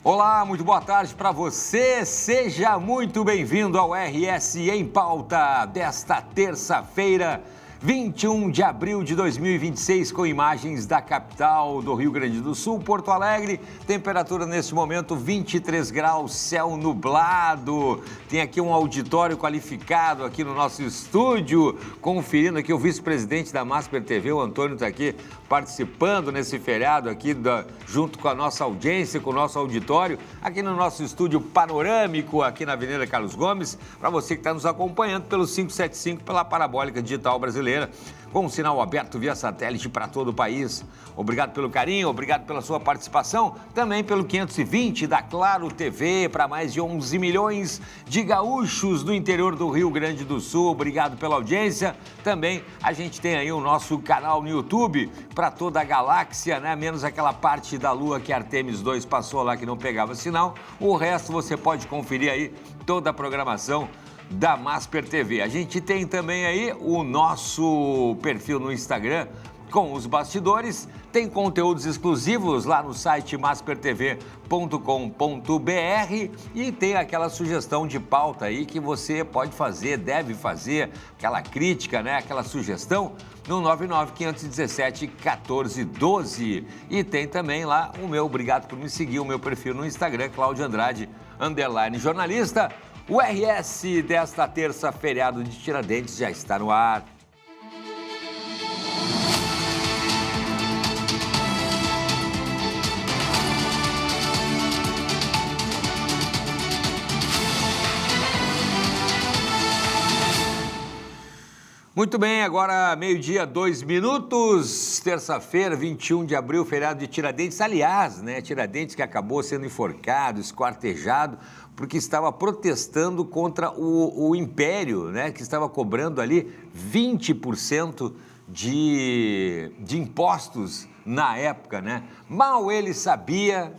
Olá, muito boa tarde para você. Seja muito bem-vindo ao RS em Pauta desta terça-feira, 21 de abril de 2026, com imagens da capital do Rio Grande do Sul, Porto Alegre. Temperatura neste momento 23 graus, céu nublado. Tem aqui um auditório qualificado aqui no nosso estúdio, conferindo aqui o vice-presidente da Masper TV, o Antônio está aqui participando nesse feriado aqui junto com a nossa audiência, com o nosso auditório, aqui no nosso estúdio panorâmico, aqui na Avenida Carlos Gomes, para você que está nos acompanhando pelo 575, pela Parabólica Digital Brasileira, com um sinal aberto via satélite para todo o país. Obrigado pelo carinho, obrigado pela sua participação, também pelo 520 da Claro TV, para mais de 11 milhões de gaúchos do interior do Rio Grande do Sul. Obrigado pela audiência. Também a gente tem aí o nosso canal no YouTube, para toda a galáxia, né? Menos aquela parte da Lua que Artemis 2 passou lá que não pegava sinal. O resto você pode conferir aí toda a programação da Masper TV. A gente tem também aí o nosso perfil no Instagram com os bastidores, tem conteúdos exclusivos lá no site maspertv.com.br e tem aquela sugestão de pauta aí que você pode fazer, deve fazer, aquela crítica, né? Aquela sugestão no 995171412. E tem também lá o meu, obrigado por me seguir, o meu perfil no Instagram, Cláudio Andrade, _jornalista. O RS desta terça, feriado de Tiradentes, já está no ar. Muito bem, agora meio-dia, 2 minutos, terça-feira, 21 de abril, feriado de Tiradentes. Aliás, né, Tiradentes que acabou sendo enforcado, esquartejado, porque estava protestando contra o Império, né, que estava cobrando ali 20% de impostos na época, né? Mal ele sabia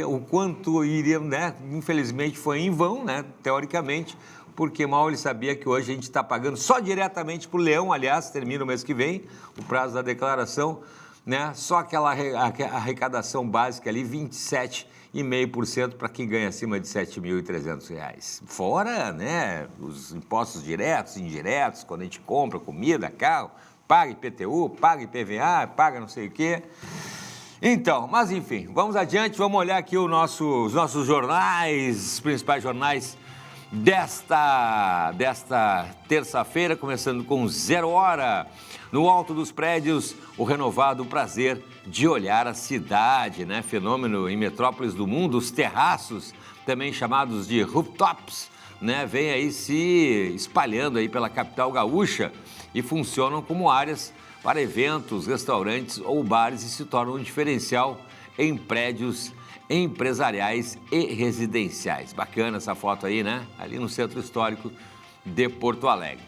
o quanto iria, né? Infelizmente foi em vão, né, teoricamente, porque mal ele sabia que hoje a gente está pagando só diretamente para o Leão, aliás, termina o mês que vem, o prazo da declaração, né? Só aquela arrecadação básica ali, 27,5% para quem ganha acima de R$ 7.300. Fora, né, os impostos diretos, indiretos, quando a gente compra comida, carro, paga IPTU, paga IPVA, paga não sei o quê. Então, mas enfim, vamos adiante, vamos olhar aqui os nossos jornais, os principais jornais desta terça-feira, começando com 0 hora. No alto dos prédios, o renovado prazer de olhar a cidade, né? Fenômeno em metrópoles do mundo, os terraços, também chamados de rooftops, né? Vem aí se espalhando aí pela capital gaúcha e funcionam como áreas para eventos, restaurantes ou bares e se tornam um diferencial em prédios empresariais e residenciais. Bacana essa foto aí, né? Ali no Centro Histórico de Porto Alegre.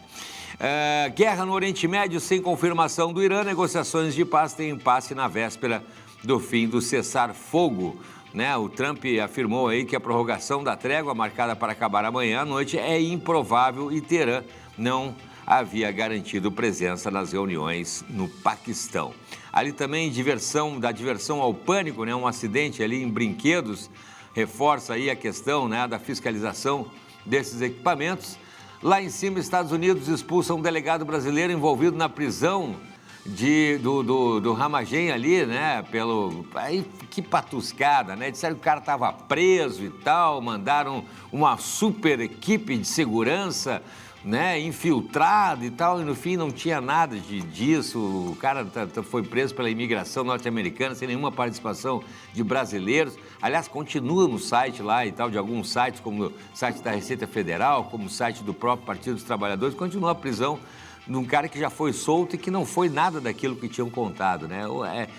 Guerra no Oriente Médio sem confirmação do Irã, negociações de paz têm impasse na véspera do fim do cessar-fogo, né? O Trump afirmou aí que a prorrogação da trégua marcada para acabar amanhã à noite é improvável e Teherã não havia garantido presença nas reuniões no Paquistão. Ali também da diversão ao pânico, né? Um acidente ali em brinquedos reforça aí a questão, né, da fiscalização desses equipamentos. Lá em cima, Estados Unidos expulsam um delegado brasileiro envolvido na prisão do Ramagem ali, né? Aí, que patuscada, né? Disseram que o cara estava preso e tal, mandaram uma super equipe de segurança, né, infiltrado e tal, e no fim não tinha nada disso. O cara foi preso pela imigração norte-americana sem nenhuma participação de brasileiros. Aliás, continua no site lá e tal, de alguns sites, como o site da Receita Federal, como o site do próprio Partido dos Trabalhadores, continua a prisão de um cara que já foi solto e que não foi nada daquilo que tinham contado, né?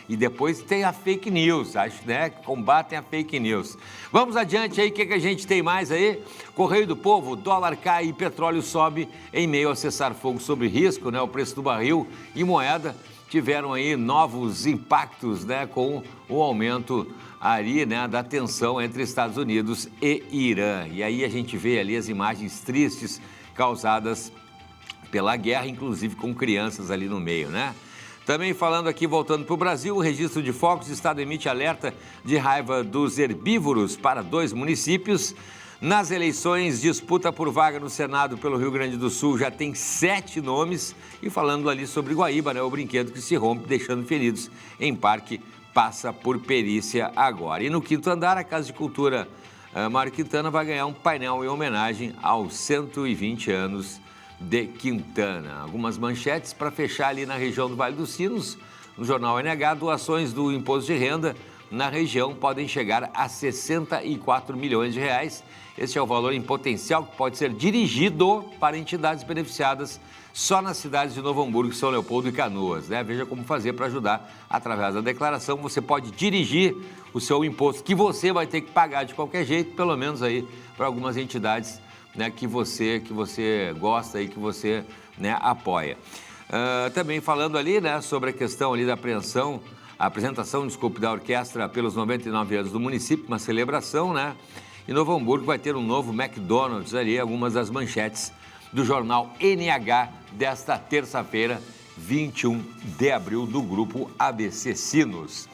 E depois tem a fake news, acho, né? Combatem a fake news. Vamos adiante aí, o que a gente tem mais aí? Correio do Povo, dólar cai e petróleo sobe em meio a cessar-fogo sob risco, né? O preço do barril e moeda tiveram aí novos impactos, né? Com o aumento ali, né, da tensão entre Estados Unidos e Irã. E aí a gente vê ali as imagens tristes causadas pela guerra, inclusive com crianças ali no meio, né? Também falando aqui, voltando para o Brasil, o registro de focos, o estado emite alerta de raiva dos herbívoros para 2 municípios. Nas eleições, disputa por vaga no Senado pelo Rio Grande do Sul já tem 7 nomes. E falando ali sobre Guaíba, né, o brinquedo que se rompe, deixando feridos em parque, passa por perícia agora. E no 5º andar, a Casa de Cultura Mário Quintana vai ganhar um painel em homenagem aos 120 anos de Quintana. Algumas manchetes para fechar ali na região do Vale dos Sinos. No jornal NH, doações do imposto de renda na região podem chegar a 64 milhões de reais. Esse é o valor em potencial que pode ser dirigido para entidades beneficiadas só nas cidades de Novo Hamburgo, São Leopoldo e Canoas, né? Veja como fazer para ajudar através da declaração. Você pode dirigir o seu imposto, que você vai ter que pagar de qualquer jeito, pelo menos aí para algumas entidades, né, que você gosta e que você, né, apoia. Também falando ali, né, sobre a questão ali da apresentação, da orquestra pelos 99 anos do município, uma celebração, né? E Novo Hamburgo vai ter um novo McDonald's ali, algumas das manchetes do jornal NH desta terça-feira, 21 de abril, do grupo ABC Sinos.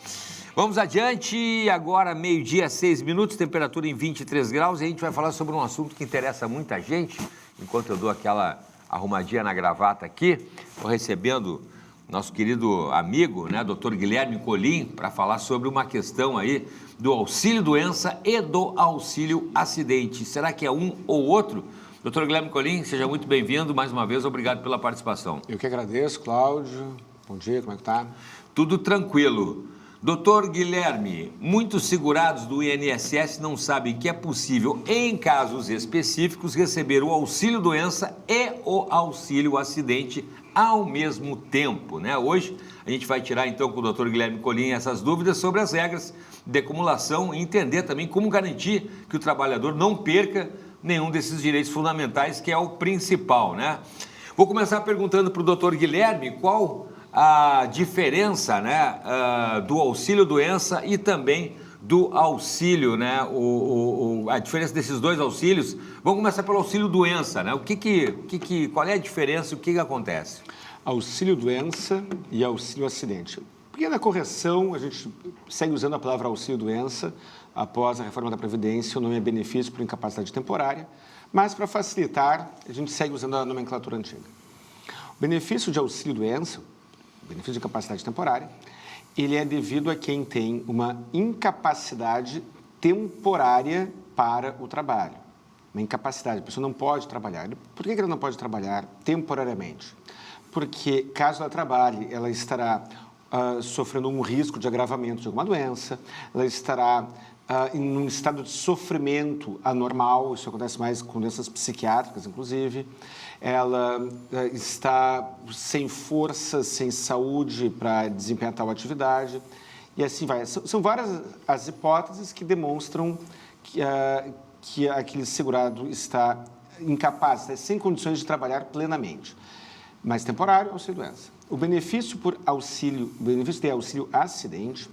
Vamos adiante, agora 12h06, temperatura em 23 graus, e a gente vai falar sobre um assunto que interessa muita gente. Enquanto eu dou aquela arrumadinha na gravata aqui, estou recebendo nosso querido amigo, né, Dr. Guilherme Colim, para falar sobre uma questão aí do auxílio-doença e do auxílio-acidente. Será que é um ou outro? Dr. Guilherme Colim, seja muito bem-vindo, mais uma vez, obrigado pela participação. Eu que agradeço, Cláudio. Bom dia, como é que tá? Tudo tranquilo. Doutor Guilherme, muitos segurados do INSS não sabem que é possível, em casos específicos, receber o auxílio-doença e o auxílio-acidente ao mesmo tempo, né? Hoje a gente vai tirar então com o doutor Guilherme Colim essas dúvidas sobre as regras de acumulação e entender também como garantir que o trabalhador não perca nenhum desses direitos fundamentais, que é o principal, né? Vou começar perguntando para o doutor Guilherme qual a diferença, né, do auxílio-doença e também do auxílio, né, a diferença desses dois auxílios. Vamos começar pelo auxílio-doença, né? Qual é a diferença e o que acontece? Auxílio-doença e auxílio-acidente. Pequena correção, a gente segue usando a palavra auxílio-doença. Após a reforma da Previdência, o nome é benefício por incapacidade temporária, mas para facilitar, a gente segue usando a nomenclatura antiga. O benefício de auxílio-doença, benefício de incapacidade temporária, ele é devido a quem tem uma incapacidade temporária para o trabalho. Uma incapacidade, a pessoa não pode trabalhar. Por que ela não pode trabalhar temporariamente? Porque, caso ela trabalhe, ela estará sofrendo um risco de agravamento de alguma doença, ela estará em um estado de sofrimento anormal, isso acontece mais com doenças psiquiátricas, inclusive. Ela está sem força, sem saúde para desempenhar tal atividade, e assim vai. São várias as hipóteses que demonstram que aquele segurado está incapaz, está sem condições de trabalhar plenamente. Mas temporário, auxílio-doença. O benefício de auxílio-acidente,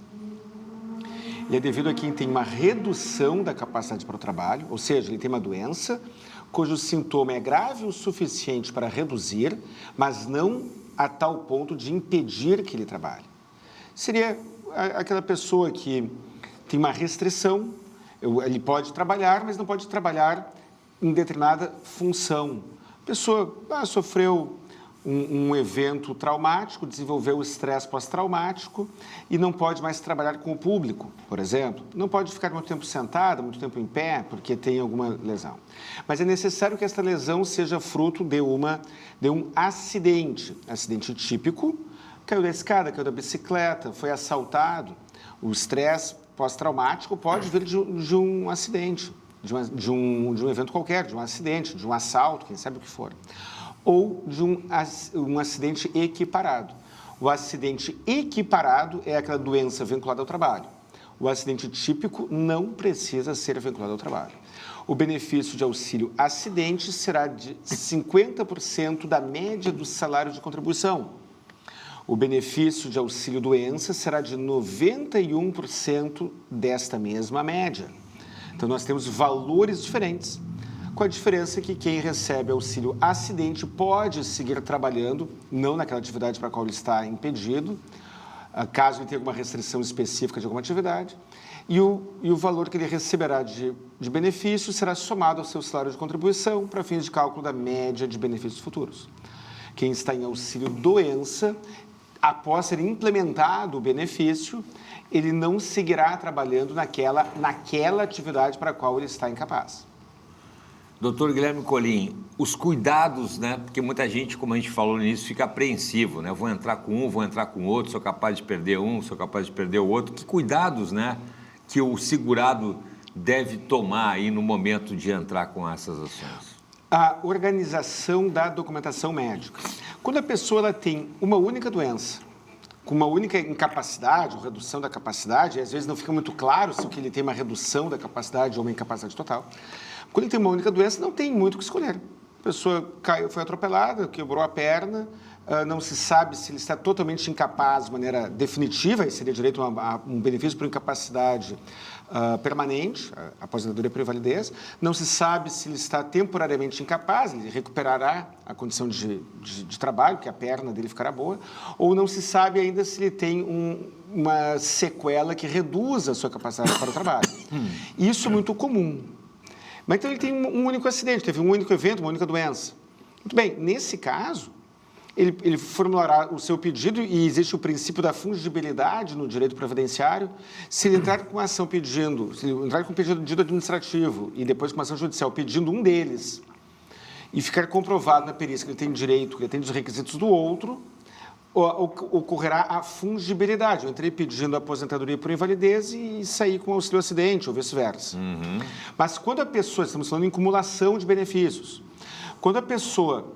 ele é devido a quem tem uma redução da capacidade para o trabalho, ou seja, ele tem uma doença cujo sintoma é grave o suficiente para reduzir, mas não a tal ponto de impedir que ele trabalhe. Seria aquela pessoa que tem uma restrição, ele pode trabalhar, mas não pode trabalhar em determinada função. A pessoa sofreu um evento traumático, desenvolveu estresse pós-traumático e não pode mais trabalhar com o público, por exemplo. Não pode ficar muito tempo sentada, muito tempo em pé, porque tem alguma lesão. Mas é necessário que esta lesão seja fruto de um acidente típico, caiu da escada, caiu da bicicleta, foi assaltado. O estresse pós-traumático pode vir de um acidente, de um evento qualquer, de um acidente, de um assalto, quem sabe o que for. Ou de um acidente equiparado. O acidente equiparado é aquela doença vinculada ao trabalho. O acidente típico não precisa ser vinculado ao trabalho. O benefício de auxílio-acidente será de 50% da média do salário de contribuição. O benefício de auxílio-doença será de 91% desta mesma média. Então, nós temos valores diferentes. com a diferença que quem recebe auxílio acidente pode seguir trabalhando, não naquela atividade para a qual ele está impedido, caso ele tenha alguma restrição específica de alguma atividade, e o valor que ele receberá de benefício será somado ao seu salário de contribuição para fins de cálculo da média de benefícios futuros. Quem está em auxílio-doença, após ser implementado o benefício, ele não seguirá trabalhando naquela atividade para a qual ele está incapaz. Doutor Guilherme Colin, os cuidados, né? Porque muita gente, como a gente falou no início, fica apreensivo, né? Vou entrar com um, vou entrar com outro, sou capaz de perder um, sou capaz de perder o outro. Que cuidados, né, que o segurado deve tomar aí no momento de entrar com essas ações? A organização da documentação médica. Quando a pessoa ela tem uma única doença, com uma única incapacidade ou redução da capacidade, e às vezes não fica muito claro se ele tem uma redução da capacidade ou uma incapacidade total. Quando ele tem uma única doença, não tem muito o que escolher. A pessoa caiu, foi atropelada, quebrou a perna, não se sabe se ele está totalmente incapaz de maneira definitiva, e seria direito a um benefício por incapacidade permanente, a aposentadoria por invalidez. Não se sabe se ele está temporariamente incapaz, ele recuperará a condição de trabalho, que a perna dele ficará boa, ou não se sabe ainda se ele tem uma sequela que reduza a sua capacidade para o trabalho. Isso é muito comum. Mas então ele tem um único acidente, teve um único evento, uma única doença. Muito bem, nesse caso, ele formulará o seu pedido e existe o princípio da fungibilidade no direito previdenciário. Se ele entrar com uma ação pedindo, se ele entrar com um pedido administrativo e depois com uma ação judicial pedindo um deles e ficar comprovado na perícia que ele tem direito, que ele tem os requisitos do outro, ocorrerá a fungibilidade. Eu entrei pedindo aposentadoria por invalidez e saí com auxílio acidente, ou vice-versa. Mas quando a pessoa, estamos falando em cumulação de benefícios, quando a pessoa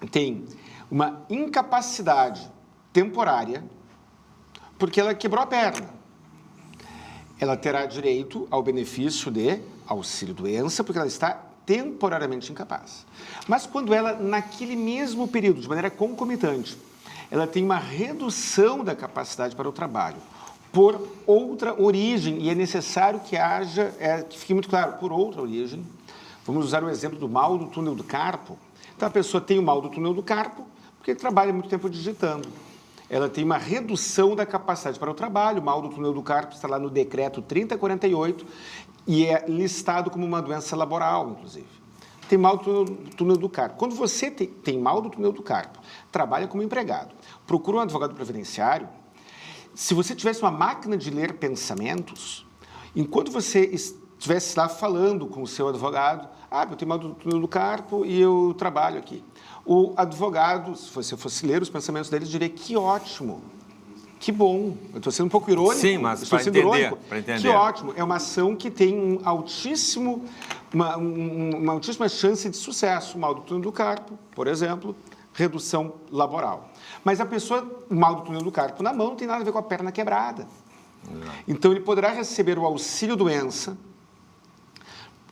tem uma incapacidade temporária, porque ela quebrou a perna, ela terá direito ao benefício de auxílio-doença, porque ela está temporariamente incapaz. Mas quando ela, naquele mesmo período, de maneira concomitante, ela tem uma redução da capacidade para o trabalho por outra origem, e é necessário que haja, que fique muito claro, por outra origem. Vamos usar o exemplo do mal do túnel do carpo. Então, a pessoa tem o mal do túnel do carpo porque ele trabalha muito tempo digitando. Ela tem uma redução da capacidade para o trabalho, o mal do túnel do carpo está lá no decreto 3048 e é listado como uma doença laboral, inclusive. Tem mal do túnel do carpo. Quando você tem mal do túnel do carpo, trabalha como empregado, procura um advogado previdenciário, se você tivesse uma máquina de ler pensamentos, enquanto você estivesse lá falando com o seu advogado, eu tenho mal do túnel do carpo e eu trabalho aqui. O advogado, se você fosse ler os pensamentos deles, diria que ótimo, que bom. Eu estou sendo um pouco irônico. Sim, mas para entender. Que ótimo. É uma ação que tem uma altíssima chance de sucesso. O mal do túnel do carpo, por exemplo, redução laboral. Mas a pessoa, o mal do túnel do carpo na mão, não tem nada a ver com a perna quebrada. Então, ele poderá receber o auxílio-doença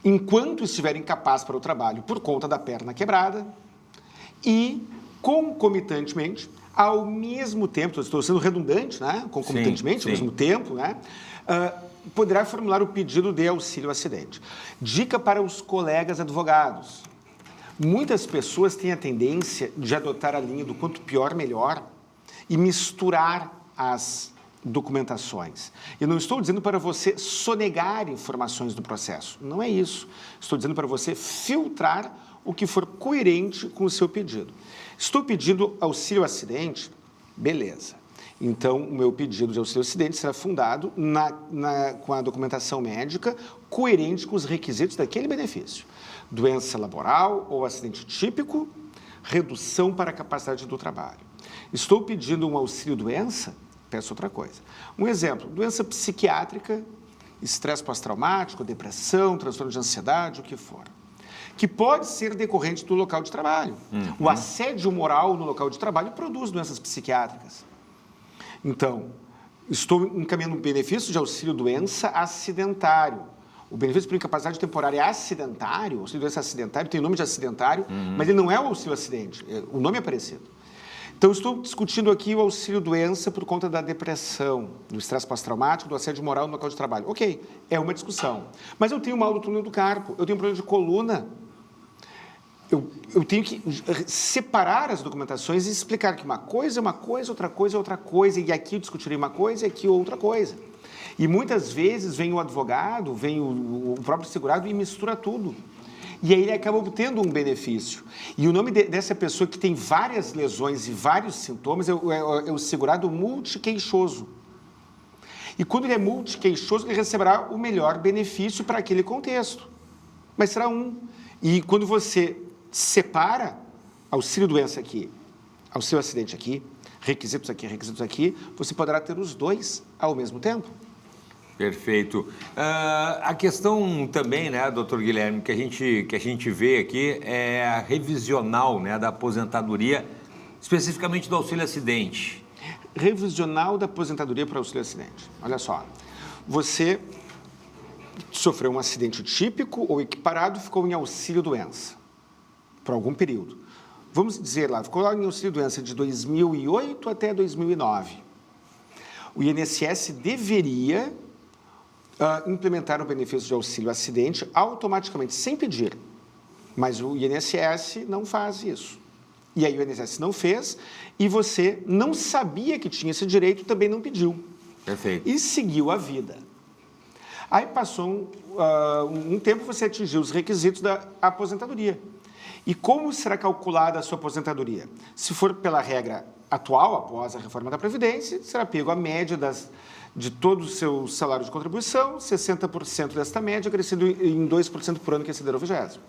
enquanto estiver incapaz para o trabalho por conta da perna quebrada e, concomitantemente, ao mesmo tempo, estou sendo redundante, né? Concomitantemente, sim. ao mesmo tempo, né? Poderá formular o pedido de auxílio-acidente. Dica para os colegas advogados. Muitas pessoas têm a tendência de adotar a linha do quanto pior, melhor e misturar as documentações. Eu não estou dizendo para você sonegar informações do processo. Não é isso. Estou dizendo para você filtrar o que for coerente com o seu pedido. Estou pedindo auxílio-acidente? Beleza. Então, o meu pedido de auxílio-acidente será fundado com a documentação médica coerente com os requisitos daquele benefício. Doença laboral ou acidente típico, redução para a capacidade do trabalho. Estou pedindo um auxílio-doença? Peço outra coisa. Um exemplo, doença psiquiátrica, estresse pós-traumático, depressão, transtorno de ansiedade, o que for, que pode ser decorrente do local de trabalho. O assédio moral no local de trabalho produz doenças psiquiátricas. Então, estou encaminhando um benefício de auxílio-doença acidentário. O benefício por incapacidade temporária é acidentário, o auxílio-doença acidentário tem o nome de acidentário, mas ele não é o auxílio-acidente, o nome é parecido. Então, estou discutindo aqui o auxílio-doença por conta da depressão, do estresse pós-traumático, do assédio moral no local de trabalho. Ok, é uma discussão. Mas eu tenho mal do túnel do carpo, eu tenho um problema de coluna. Eu tenho que separar as documentações e explicar que uma coisa é uma coisa, outra coisa é outra coisa, e aqui eu discutirei uma coisa e aqui outra coisa. E muitas vezes vem o advogado, vem o próprio segurado e mistura tudo. E aí ele acaba obtendo um benefício. E o nome dessa pessoa que tem várias lesões e vários sintomas é o segurado multiqueixoso. E quando ele é multiqueixoso, ele receberá o melhor benefício para aquele contexto. Mas será um. E quando você separa auxílio-doença aqui, auxílio-acidente aqui, requisitos aqui, você poderá ter os dois ao mesmo tempo. Perfeito. A questão também, né, doutor Guilherme, que a gente vê aqui é a revisional, né, da aposentadoria, especificamente do auxílio-acidente. Revisional da aposentadoria para auxílio-acidente. Olha só, você sofreu um acidente típico ou equiparado, ficou em auxílio-doença por algum período. Vamos dizer lá, ficou lá em auxílio-doença de 2008 até 2009. O INSS deveria implementar o benefício de auxílio-acidente automaticamente, sem pedir. Mas o INSS não faz isso. E aí o INSS não fez e você não sabia que tinha esse direito, também não pediu. Perfeito. E seguiu a vida. Aí passou um tempo, você atingiu os requisitos da aposentadoria. E como será calculada a sua aposentadoria? Se for pela regra atual, após a reforma da Previdência, será pego a média de todo o seu salário de contribuição, 60% desta média, crescendo em 2% por ano, que exceder o 20º.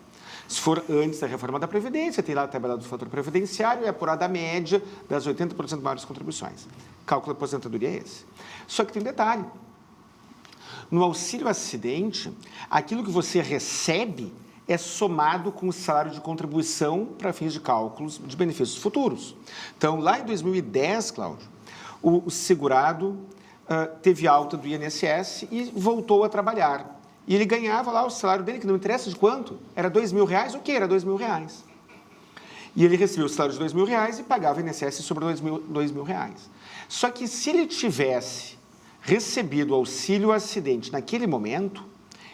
Se for antes da reforma da Previdência, tem lá a tabela do fator previdenciário e é apurada a média das 80% maiores contribuições. Cálculo da aposentadoria é esse. Só que tem detalhe. No auxílio-acidente, aquilo que você recebe é somado com o salário de contribuição para fins de cálculos de benefícios futuros. Então, lá em 2010, Cláudio, o segurado teve alta do INSS e voltou a trabalhar. E ele ganhava lá o salário dele, que não interessa de quanto, era R$2.000, ok, era R$2.000. E ele recebeu o salário de R$2.000 e pagava o INSS sobre R$2.000. Só que se ele tivesse recebido auxílio-acidente naquele momento,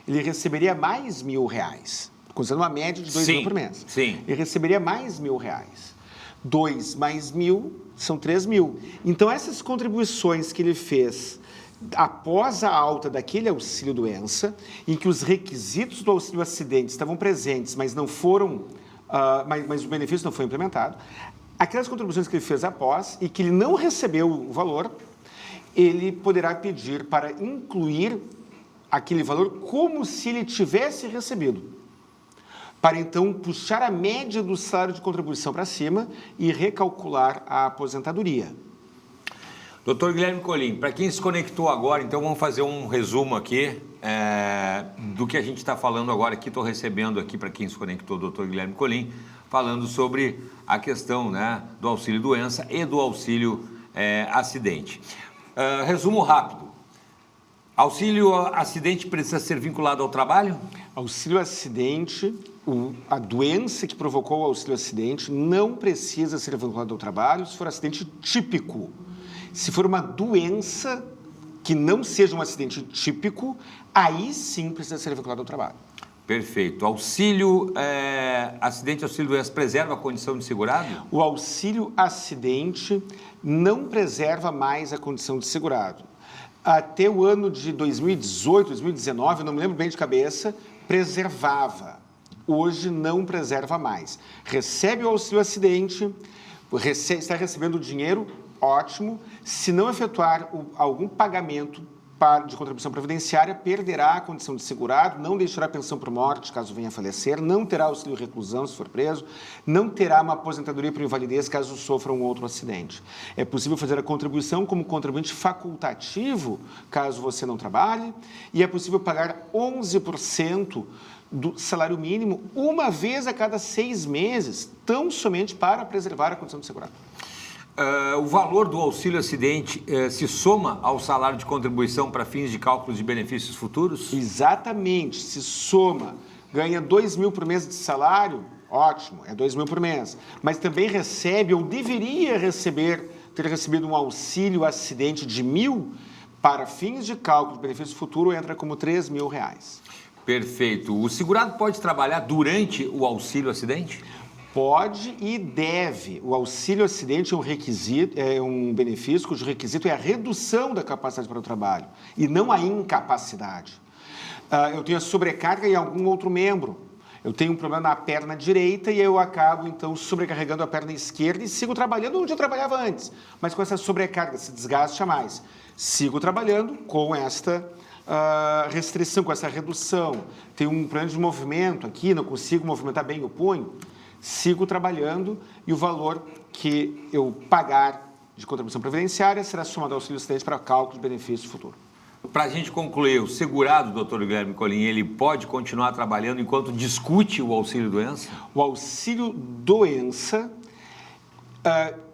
ele receberia mais R$1.000, considerando uma média de R$2.000 por mês. Sim. Ele receberia mais R$1.000. 2 mais 1.000 são 3.000. Então, essas contribuições que ele fez após a alta daquele auxílio-doença, em que os requisitos do auxílio-acidente estavam presentes, mas não foram, mas o benefício não foi implementado, aquelas contribuições que ele fez após e que ele não recebeu o valor, ele poderá pedir para incluir aquele valor como se ele tivesse recebido, para então puxar a média do salário de contribuição para cima e recalcular a aposentadoria. Doutor Guilherme Colim, para quem se conectou agora, então vamos fazer um resumo aqui do que a gente está falando agora aqui. Estou recebendo aqui, para quem se conectou, o doutor Guilherme Colim, falando sobre a questão, né, do auxílio-doença e do auxílio-acidente. Resumo rápido. Auxílio-acidente precisa ser vinculado ao trabalho? Auxílio-acidente, a doença que provocou o auxílio-acidente não precisa ser vinculada ao trabalho se for acidente típico. Se for uma doença que não seja um acidente típico, aí sim precisa ser vinculado ao trabalho. Perfeito. Acidente e auxílio-doença preserva a condição de segurado? O auxílio-acidente não preserva mais a condição de segurado. Até o ano de 2018, 2019, eu não me lembro bem de cabeça, preservava. Hoje não preserva mais. Recebe o auxílio-acidente, está recebendo o dinheiro, ótimo. Se não efetuar algum pagamento de contribuição previdenciária, perderá a condição de segurado, não deixará pensão por morte, caso venha a falecer, não terá auxílio reclusão, se for preso, não terá uma aposentadoria por invalidez, caso sofra um outro acidente. É possível fazer a contribuição como contribuinte facultativo, caso você não trabalhe, e é possível pagar 11% do salário mínimo uma vez a cada 6 meses, tão somente para preservar a condição de segurado. O valor do auxílio-acidente se soma ao salário de contribuição para fins de cálculos de benefícios futuros? Exatamente, se soma. Ganha 2.000 por mês de salário, ótimo, é 2 mil por mês. Mas também recebe ou deveria ter recebido um auxílio acidente de 1.000, para fins de cálculo de benefício futuro, entra como R$3 mil. Perfeito. O segurado pode trabalhar durante o auxílio acidente? Pode e deve. O auxílio acidente é um requisito, é um benefício cujo requisito é a redução da capacidade para o trabalho e não a incapacidade. Eu tenho a sobrecarga em algum outro membro. Eu tenho um problema na perna direita e eu acabo, então, sobrecarregando a perna esquerda e sigo trabalhando onde eu trabalhava antes, mas com essa sobrecarga, esse desgaste a mais. Sigo trabalhando com esta restrição, com essa redução. Tenho um problema de movimento aqui, não consigo movimentar bem o punho. Sigo trabalhando e o valor que eu pagar de contribuição previdenciária será somado ao auxílio acidente para cálculo de benefício futuro. Para a gente concluir, o segurado, doutor Guilherme Colim, ele pode continuar trabalhando enquanto discute o auxílio-doença? O auxílio-doença,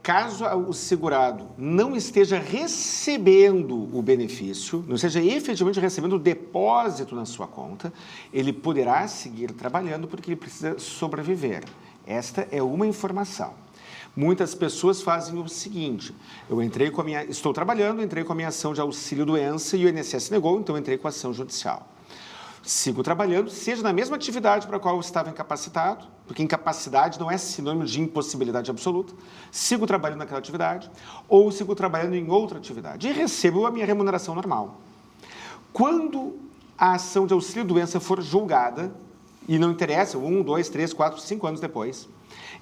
caso o segurado não esteja recebendo o benefício, não esteja efetivamente recebendo o depósito na sua conta, ele poderá seguir trabalhando porque ele precisa sobreviver. Esta é uma informação. Muitas pessoas fazem o seguinte: estou trabalhando, entrei com a minha ação de auxílio-doença e o INSS negou, então entrei com a ação judicial. Sigo trabalhando, seja na mesma atividade para a qual eu estava incapacitado, porque incapacidade não é sinônimo de impossibilidade absoluta, sigo trabalhando naquela atividade, ou sigo trabalhando em outra atividade e recebo a minha remuneração normal. Quando a ação de auxílio-doença for julgada, e não interessa, 1, 2, 3, 4, 5 anos depois,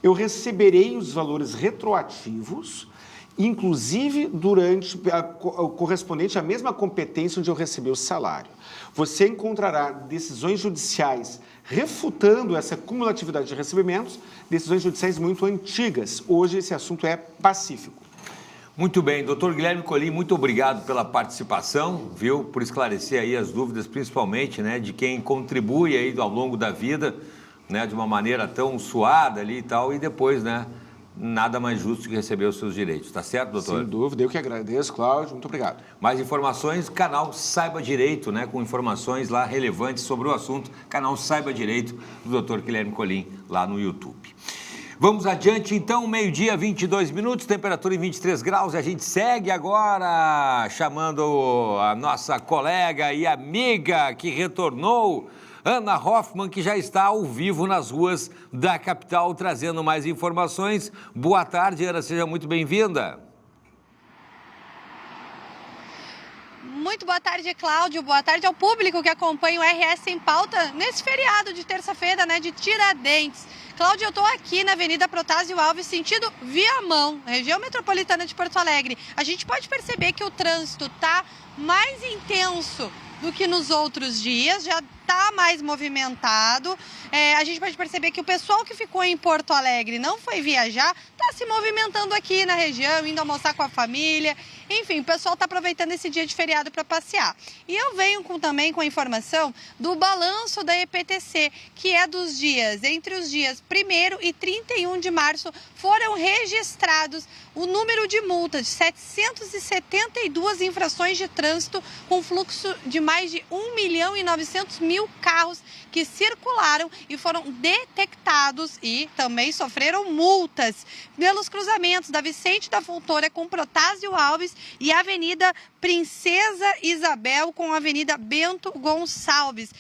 eu receberei os valores retroativos, inclusive durante o correspondente à mesma competência onde eu recebi o salário. Você encontrará decisões judiciais refutando essa cumulatividade de recebimentos, decisões judiciais muito antigas. Hoje esse assunto é pacífico. Muito bem, doutor Guilherme Colim, muito obrigado pela participação, viu, por esclarecer aí as dúvidas, principalmente, né, de quem contribui aí ao longo da vida, né, de uma maneira tão suada ali e tal, e depois, né, nada mais justo que receber os seus direitos, tá certo, doutor? Sem dúvida, eu que agradeço, Cláudio, muito obrigado. Mais informações, canal Saiba Direito, né, com informações lá relevantes sobre o assunto, canal Saiba Direito do doutor Guilherme Colim, lá no YouTube. Vamos adiante, então, 12:22, temperatura em 23 graus, a gente segue agora chamando a nossa colega e amiga que retornou, Ana Hoffman, que já está ao vivo nas ruas da capital, trazendo mais informações. Boa tarde, Ana, seja muito bem-vinda. Muito boa tarde, Cláudio. Boa tarde ao público que acompanha o RS em Pauta nesse feriado de terça-feira, né, de Tiradentes. Cláudio, eu estou aqui na Avenida Protásio Alves, sentido Viamão, região metropolitana de Porto Alegre. A gente pode perceber que o trânsito está mais intenso do que nos outros dias, já está mais movimentado. A gente pode perceber que o pessoal que ficou em Porto Alegre não foi viajar, está se movimentando aqui na região, indo almoçar com a família. Enfim, o pessoal está aproveitando esse dia de feriado para passear. E eu venho também com a informação do balanço da EPTC, que é dos dias, entre os dias 1º e 31 de março, foram registrados o número de multas de 772 infrações de trânsito, com fluxo de mais de 1.900.000 carros que circularam e foram detectados e também sofreram multas pelos cruzamentos da Vicente da Fontoura com Protásio Alves e a Avenida Princesa Isabel com a Avenida Bento Gonçalves.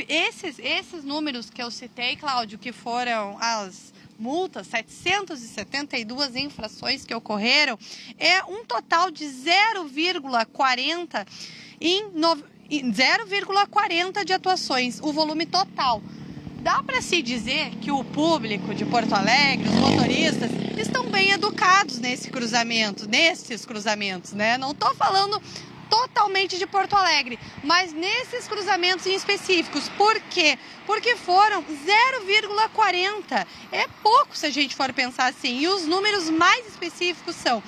Esses números que eu citei, Cláudio, que foram as multas, 772 infrações que ocorreram, é um total de 0,40 de atuações, o volume total. Dá para se dizer que o público de Porto Alegre, os motoristas, estão bem educados nesses cruzamentos, né? Não estou falando totalmente de Porto Alegre, mas nesses cruzamentos em específicos. Por quê? Porque foram 0,40. É pouco se a gente for pensar assim. E os números mais específicos são: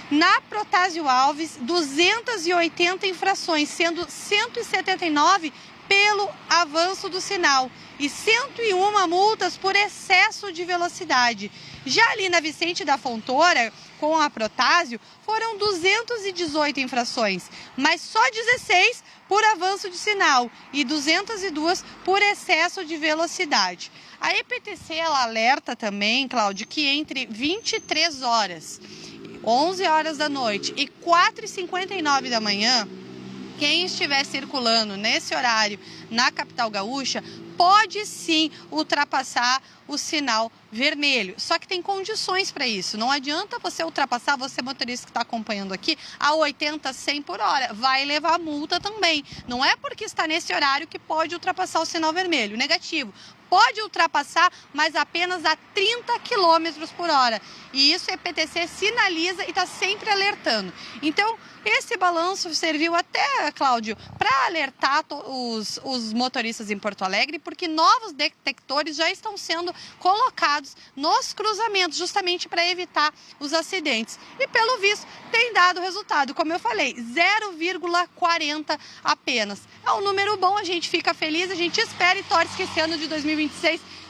na Protásio Alves, 280 infrações, sendo 179 pelo avanço do sinal e 101 multas por excesso de velocidade. Já ali na Vicente da Fontoura, com a Protásio, foram 218 infrações, mas só 16 por avanço de sinal e 202 por excesso de velocidade. A EPTC ela alerta também, Cláudio, que entre 23 horas, 11 horas da noite e 4h59 da manhã, quem estiver circulando nesse horário na capital gaúcha pode sim ultrapassar o sinal vermelho. Só que tem condições para isso. Não adianta você ultrapassar, você motorista que está acompanhando aqui, a 80, 100 por hora. Vai levar multa também. Não é porque está nesse horário que pode ultrapassar o sinal vermelho. Negativo. Pode ultrapassar, mas apenas a 30 km por hora. E isso a EPTC sinaliza e está sempre alertando. Então, esse balanço serviu até, Cláudio, para alertar os motoristas em Porto Alegre, porque novos detectores já estão sendo colocados nos cruzamentos, justamente para evitar os acidentes. E, pelo visto, tem dado resultado. Como eu falei, 0,40 apenas. É um número bom, a gente fica feliz, a gente espera e torce que esse ano de 2026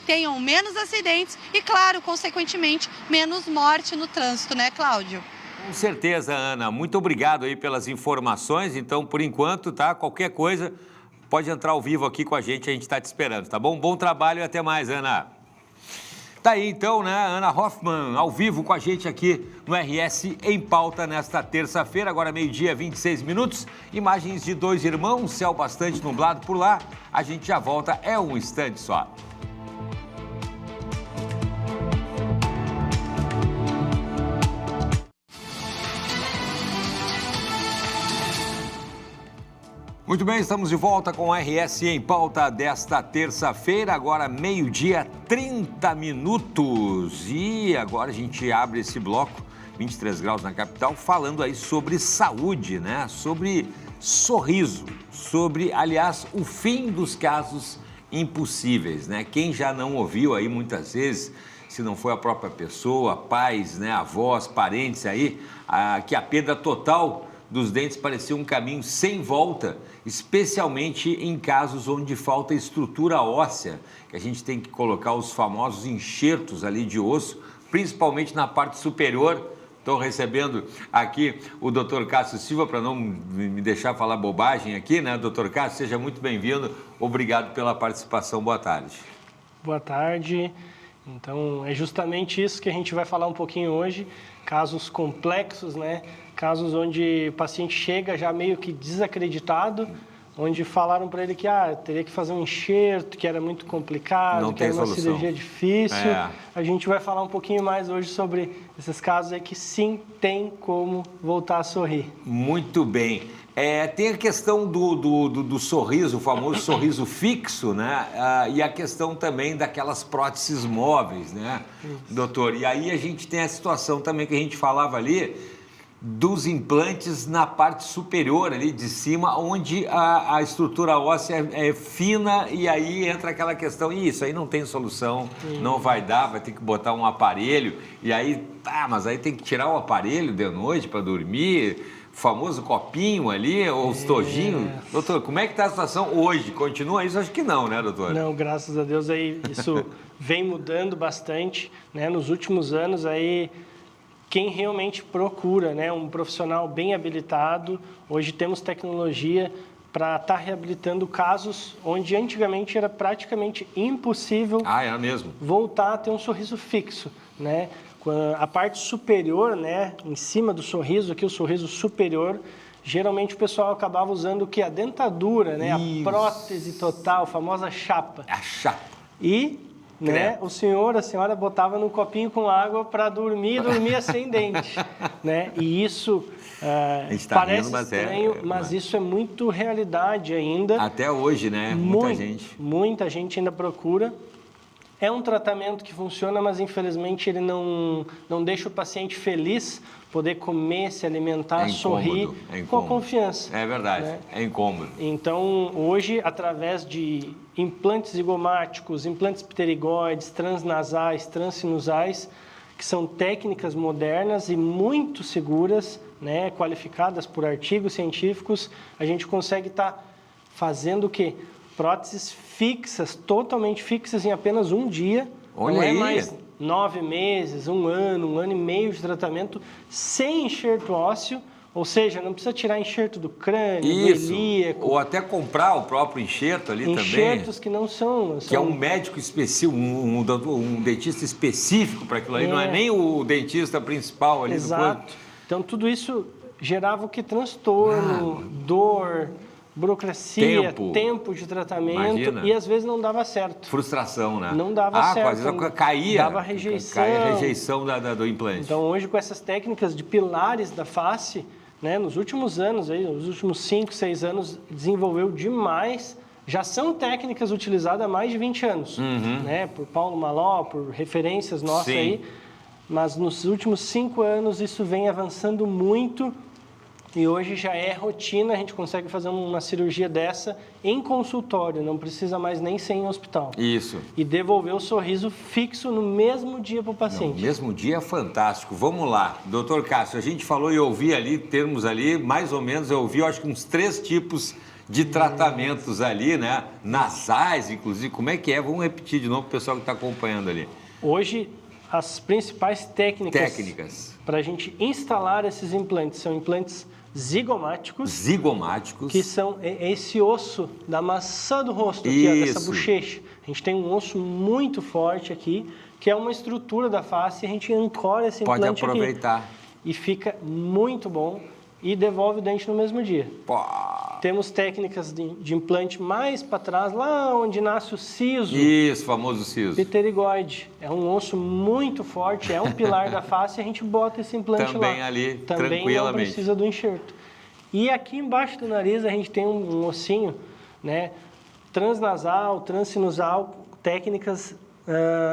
tenham menos acidentes e, claro, consequentemente, menos morte no trânsito, né, Cláudio? Com certeza, Ana. Muito obrigado aí pelas informações. Então, por enquanto, tá? Qualquer coisa, pode entrar ao vivo aqui com a gente está te esperando, tá bom? Bom trabalho e até mais, Ana. Tá aí, então, né? Ana Hoffman, ao vivo com a gente aqui no RS em Pauta nesta terça-feira, agora 12h26. Imagens de dois irmãos, céu bastante nublado por lá. A gente já volta, é um instante só. Muito bem, estamos de volta com o RS em Pauta desta terça-feira, agora 12h30. E agora a gente abre esse bloco, 23 graus na capital, falando aí sobre saúde, né? Sobre sorriso, sobre, aliás, o fim dos casos impossíveis, né? Quem já não ouviu aí muitas vezes, se não foi a própria pessoa, pais, né, avós, parentes aí, que a perda total dos dentes parecia um caminho sem volta, especialmente em casos onde falta estrutura óssea, que a gente tem que colocar os famosos enxertos ali de osso, principalmente na parte superior. Estou recebendo aqui o Dr. Cássio Silva, para não me deixar falar bobagem aqui, né? Dr. Cássio, seja muito bem-vindo, obrigado pela participação, boa tarde. Boa tarde. Então, é justamente isso que a gente vai falar um pouquinho hoje, casos complexos, né? Casos onde o paciente chega já meio que desacreditado, onde falaram para ele que teria que fazer um enxerto, que era muito complicado, não que era uma solução. cirurgia difícil. A gente vai falar um pouquinho mais hoje sobre esses casos aí que sim tem como voltar a sorrir. Muito bem. Tem a questão do sorriso, o famoso sorriso fixo, né? E a questão também daquelas próteses móveis, né, doutor? E aí a gente tem a situação também que a gente falava ali, dos implantes na parte superior ali de cima, onde a estrutura óssea é fina e aí entra aquela questão, isso aí não tem solução, não vai dar, vai ter que botar um aparelho e aí, mas aí tem que tirar o aparelho de noite para dormir, o famoso copinho ali, ou os tojinhos. Doutor, como é que está a situação hoje? Continua isso? Acho que não, né, doutor? Não, graças a Deus aí isso vem mudando bastante, né, nos últimos anos aí. Quem realmente procura, né, um profissional bem habilitado, hoje temos tecnologia para estar reabilitando casos onde antigamente era praticamente impossível era mesmo? Voltar a ter um sorriso fixo, né? A parte superior, né, em cima do sorriso, aqui o sorriso superior, geralmente o pessoal acabava usando o que? A dentadura, né? Isso. A prótese total, a famosa chapa. A chapa. E né, a senhora botava no copinho com água para dormir sem dente, né? E isso parece estranho, mas isso é muito realidade ainda. Até hoje, né? Muita gente ainda procura. É um tratamento que funciona, mas infelizmente ele não deixa o paciente feliz, poder comer, se alimentar, sorrir com a confiança. É verdade, né? É incômodo. Então, hoje, através de implantes zigomáticos, implantes pterigoides, transnasais, transsinusais, que são técnicas modernas e muito seguras, né, qualificadas por artigos científicos, a gente consegue estar fazendo o quê? Próteses fixas, totalmente fixas em apenas um dia. Olha não é aí. mais 9 meses, 1 ano e meio de tratamento sem enxerto ósseo, ou seja, não precisa tirar enxerto do crânio, do ilíaco. Ou até comprar o próprio enxerto ali também. Enxertos que não são... Que é um médico específico, um dentista específico para aquilo ali, não é nem o dentista principal ali. Exato. Então, tudo isso gerava o que? Transtorno, dor, burocracia, tempo de tratamento. Imagina. E às vezes não dava certo. Frustração, né? Não dava certo. Às vezes caía. Dava rejeição. Caía a rejeição do implante. Então, hoje, com essas técnicas de pilares da face, né, nos últimos anos, nos últimos 5, 6 anos, desenvolveu demais. Já são técnicas utilizadas há mais de 20 anos, né, por Paulo Maló, por referências nossas aí. Mas nos últimos 5 anos isso vem avançando muito e hoje já é rotina, a gente consegue fazer uma cirurgia dessa em consultório, não precisa mais nem ser em hospital. Isso. E devolver o sorriso fixo no mesmo dia para o paciente. No mesmo dia é fantástico. Vamos lá, doutor Cássio, a gente falou e ouvi ali, termos ali, mais ou menos, eu ouvi, acho que uns 3 tipos de tratamentos ali, né? Nasais, inclusive. Como é que é? Vamos repetir de novo para o pessoal que está acompanhando ali. Hoje, as principais técnicas para a gente instalar esses implantes são implantes zigomáticos, que são esse osso da maçã do rosto, aqui, ó, dessa bochecha. A gente tem um osso muito forte aqui, que é uma estrutura da face, e a gente ancora esse implante aqui. Pode aproveitar. E fica muito bom e devolve o dente no mesmo dia. Temos técnicas de implante mais para trás, lá onde nasce o siso. Isso, famoso siso. Pterigoide. É um osso muito forte, é um pilar da face e a gente bota esse implante lá. Também ali, tranquilamente. Não precisa do enxerto. E aqui embaixo do nariz a gente tem um ossinho, né, transnasal, transsinusal, técnicas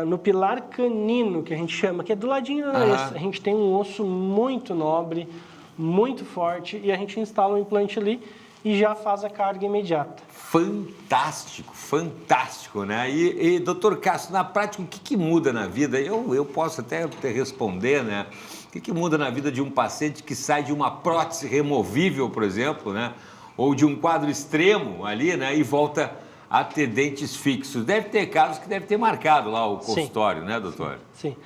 no pilar canino, que a gente chama, que é do ladinho do nariz. A gente tem um osso muito nobre, muito forte, e a gente instala o implante ali e já faz a carga imediata. Fantástico, fantástico, né? E doutor Cássio, na prática, o que muda na vida? Eu posso até responder, né? O que muda na vida de um paciente que sai de uma prótese removível, por exemplo, né? Ou de um quadro extremo ali, né? E volta a ter dentes fixos. Deve ter casos que deve ter marcado lá o consultório, né, doutor? Sim.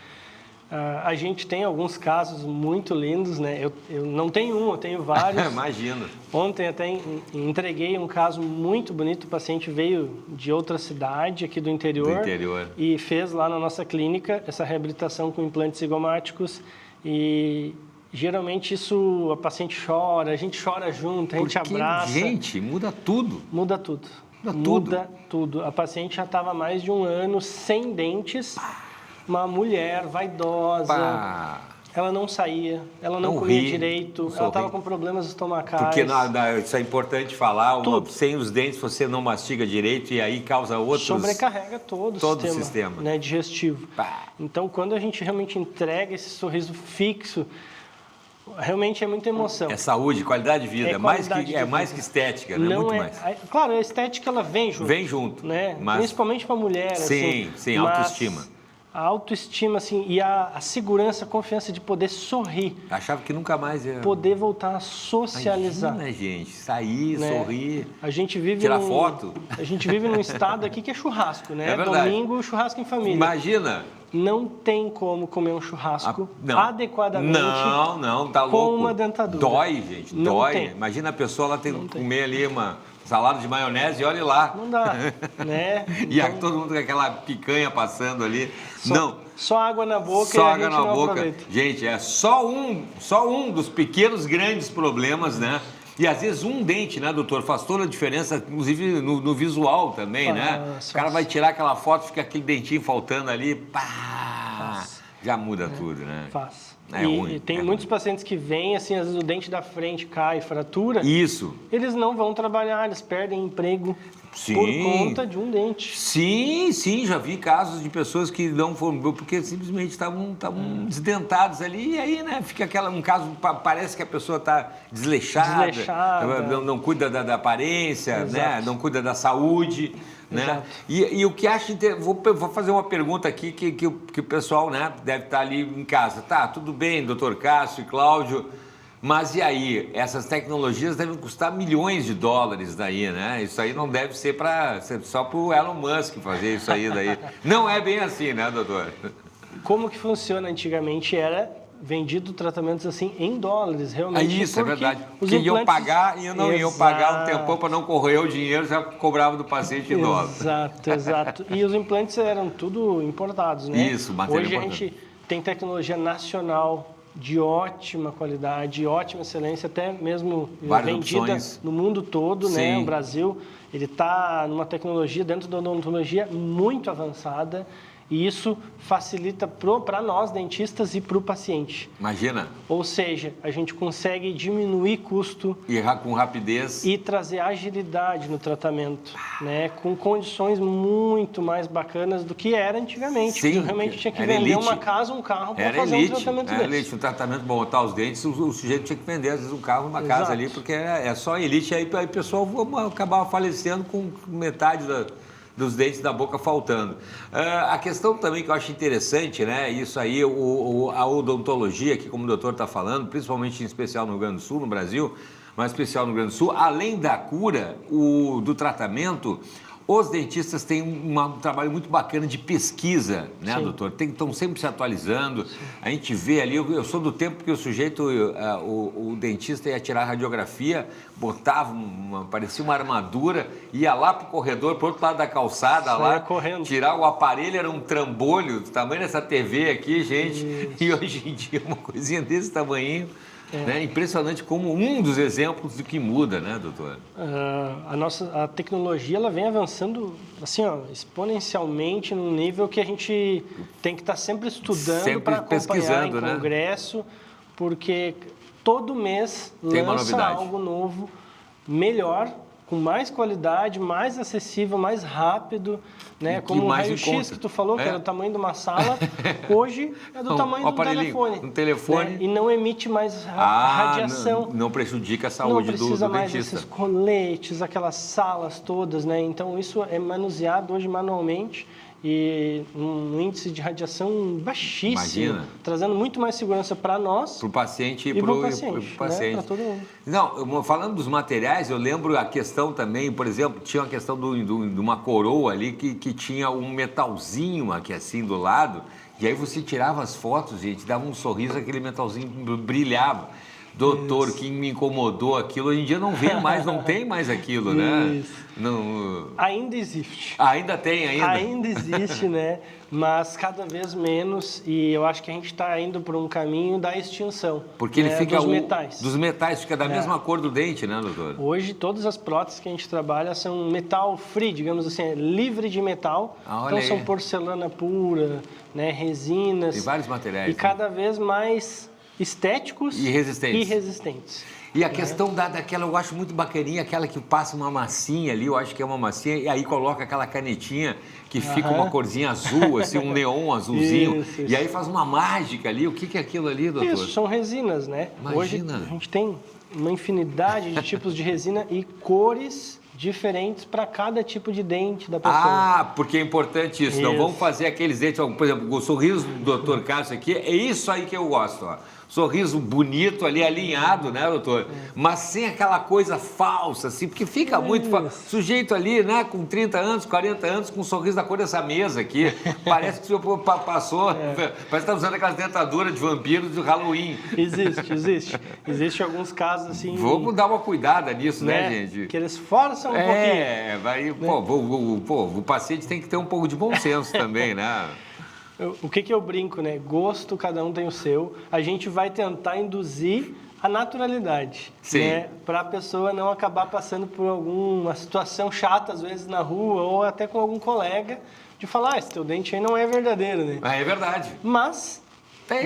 A gente tem alguns casos muito lindos, né? Eu não tenho um, eu tenho vários. Imagino. Ontem até entreguei um caso muito bonito. O paciente veio de outra cidade aqui do interior. E fez lá na nossa clínica essa reabilitação com implantes zigomáticos. E geralmente a paciente chora, a gente chora junto, a gente abraça. Gente, muda tudo. Muda tudo. Muda tudo. A paciente já estava mais de 1 ano sem dentes. Uma mulher vaidosa, ela não saía, ela não comia direito, ela estava com problemas estomacais. Porque isso é importante falar, sem os dentes você não mastiga direito e aí causa outros... Sobrecarrega todo o sistema. Né, digestivo. Então, quando a gente realmente entrega esse sorriso fixo, realmente é muita emoção. É saúde, qualidade de vida, é mais que estética, né? Não muito é, mais. Claro, a estética ela vem junto. Vem junto. Né? Mas... Principalmente para a mulher. Sim, autoestima. A autoestima, assim, e a segurança, a confiança de poder sorrir. Achava que nunca mais ia... Poder voltar a socializar. Imagina, gente, sair, sorrir, a gente vive tirar foto. A gente vive num estado aqui que é churrasco, né? É verdade. Domingo, churrasco em família. Imagina. Não tem como comer um churrasco adequadamente tá louco. Com uma dentadura. Dói, gente, dói. Imagina a pessoa lá tem que comer ali uma salada de maionese e olhe lá. Não dá, né? E todo mundo com aquela picanha passando ali. Só água na boca só e a água gente na não boca. aproveita. Gente, é só um dos pequenos, grandes problemas, né? E às vezes um dente, né, doutor, faz toda a diferença, inclusive no visual também, né? O cara vai tirar aquela foto, fica aquele dentinho faltando ali, já muda tudo, né? Faz. É ruim. E tem muitos pacientes que vêm, assim, às vezes o dente da frente cai, fratura. Isso. Eles não vão trabalhar, eles perdem emprego por conta de um dente. Sim, já vi casos de pessoas que não foram, porque simplesmente estavam desdentados ali, e aí, né, fica um caso, parece que a pessoa está desleixada. Não cuida da aparência, né, não cuida da saúde. Né? E o que acha... Vou fazer uma pergunta aqui que o pessoal, né, deve estar ali em casa. Tá, tudo bem, doutor Cássio e Cláudio, mas e aí? Essas tecnologias devem custar milhões de dólares daí, né? Isso aí não deve ser só para o Elon Musk fazer isso aí daí. Não é bem assim, né, doutor? como que funciona antigamente era vendido tratamentos assim em dólares, realmente. Isso, é verdade. Os Que iam implantes... pagar e não iam pagar um tempão para não correr o dinheiro, já cobrava do paciente em dólar. Exato. E os implantes eram tudo importados, né? Isso, matéria Hoje importante. a gente tem tecnologia nacional de ótima qualidade, ótima excelência, até mesmo Várias vendida opções. no mundo todo, né? Sim. O Brasil, ele está numa tecnologia dentro da odontologia muito avançada e isso facilita para nós, dentistas, e para o paciente. Imagina, Ou seja, a gente consegue diminuir custo e com rapidez. e trazer agilidade no tratamento, né? Com condições muito mais bacanas do que era antigamente. Sim, porque realmente tinha que era vender elite. uma casa, um carro para Era fazer elite, um tratamento era desse. elite. Um tratamento bom, botar os dentes, o sujeito tinha que vender, às vezes, um carro, uma casa Exato. ali, porque é só elite. Aí o pessoal acabava falecendo com metade dos dentes da boca faltando. A questão também que eu acho interessante, né? Isso aí, a odontologia, que como o doutor está falando, principalmente em especial no Rio Grande do Sul, no Brasil, mas especial no Rio Grande do Sul, além da cura, do tratamento, os dentistas têm um trabalho muito bacana de pesquisa, né, Sim. doutor? Estão sempre se atualizando. Sim. A gente vê ali, eu sou do tempo que o sujeito, o dentista ia tirar a radiografia, botava parecia uma armadura, ia lá para o corredor, para o outro lado da calçada, lá, correndo. tirar o aparelho, era um trambolho, do tamanho dessa TV aqui, gente. Isso. E hoje em dia, uma coisinha desse tamanhinho. Né? Impressionante como um dos exemplos do que muda, né, doutor? A tecnologia ela vem avançando assim, exponencialmente num nível que a gente tem que estar sempre estudando para acompanhar em congresso, porque todo mês tem uma lança novidade. Algo novo, melhor, com mais qualidade, mais acessível, mais rápido, né? Como o raio-x que tu falou, que era o tamanho de uma sala, hoje é do tamanho do telefone. Um telefone. Né? E não emite mais radiação. Não prejudica a saúde do dentista. Não precisa mais desses coletes, aquelas salas todas, né? Então, isso é manuseado hoje manualmente e um índice de radiação baixíssimo. Imagina. Trazendo muito mais segurança para nós. Para o paciente e para o paciente. Né? Para todo mundo. Não, falando dos materiais, eu lembro a questão também, por exemplo, tinha uma questão de uma coroa ali que tinha um metalzinho aqui assim do lado, e aí você tirava as fotos, gente, dava um sorriso, aquele metalzinho brilhava. Doutor, isso. Que me incomodou aquilo, hoje em dia não vê mais, não tem mais aquilo, né? Não... Ainda existe. Ainda tem, ainda? Ainda existe, né? Mas cada vez menos, e eu acho que a gente está indo por um caminho da extinção. Porque ele fica... Dos metais. Dos metais, fica da mesma cor do dente, né, doutor? Hoje, todas as próteses que a gente trabalha são metal free, digamos assim, livre de metal. Então, são porcelana pura, né, resinas. Tem vários materiais. E cada vez mais... estéticos e resistentes. E a questão daquela, eu acho muito bacaninha, aquela que passa uma massinha ali, eu acho que é uma massinha, e aí coloca aquela canetinha que fica uma corzinha azul, assim, um neon azulzinho, isso. E aí faz uma mágica ali. O que é aquilo ali, doutor? Isso, são resinas, né? Imagina. Hoje a gente tem uma infinidade de tipos de resina e cores diferentes para cada tipo de dente da pessoa. Porque é importante isso. Não vamos fazer aqueles dentes, por exemplo, o sorriso do Dr. Cássio aqui, é isso aí que eu gosto, ó. Sorriso bonito ali, alinhado, né, doutor? Mas sem aquela coisa falsa, assim, porque fica muito... Sujeito ali, né, com 30 anos, 40 anos, com um sorriso da cor dessa mesa aqui. Parece que o senhor passou... Parece que está usando aquelas dentaduras de vampiro do Halloween. Existe. Existe alguns casos, assim... Vamos dar uma cuidada nisso, né, gente? Que eles forçam um pouquinho. Vai... O paciente tem que ter um pouco de bom senso também, né? O que eu brinco, né? Gosto, cada um tem o seu. A gente vai tentar induzir a naturalidade, né? Para a pessoa não acabar passando por alguma situação chata, às vezes, na rua, ou até com algum colega, de falar, esse teu dente aí não é verdadeiro, né? É verdade. Mas...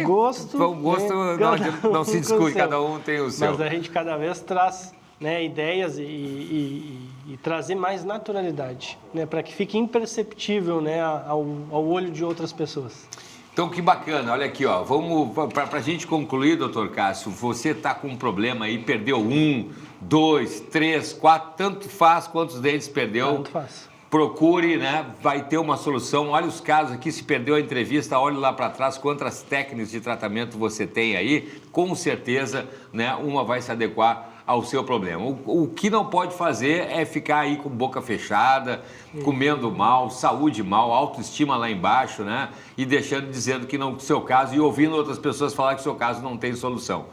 gosto não se discute, cada um tem o seu. Mas a gente cada vez traz, né, ideias e trazer mais naturalidade, né, para que fique imperceptível, né, ao olho de outras pessoas. Então, que bacana. Olha aqui, ó, vamos para a gente concluir, doutor Cássio, você está com um problema aí, perdeu 1, 2, 3, 4, tanto faz quantos dentes perdeu. Tanto faz. Procure, né? Vai ter uma solução. Olha os casos aqui, se perdeu a entrevista, olhe lá para trás quantas técnicas de tratamento você tem aí. Com certeza, né? Uma vai se adequar ao seu problema. O que não pode fazer é ficar aí com boca fechada, comendo mal, saúde mal, autoestima lá embaixo, né? E dizendo que não é o seu caso e ouvindo outras pessoas falar que o seu caso não tem solução.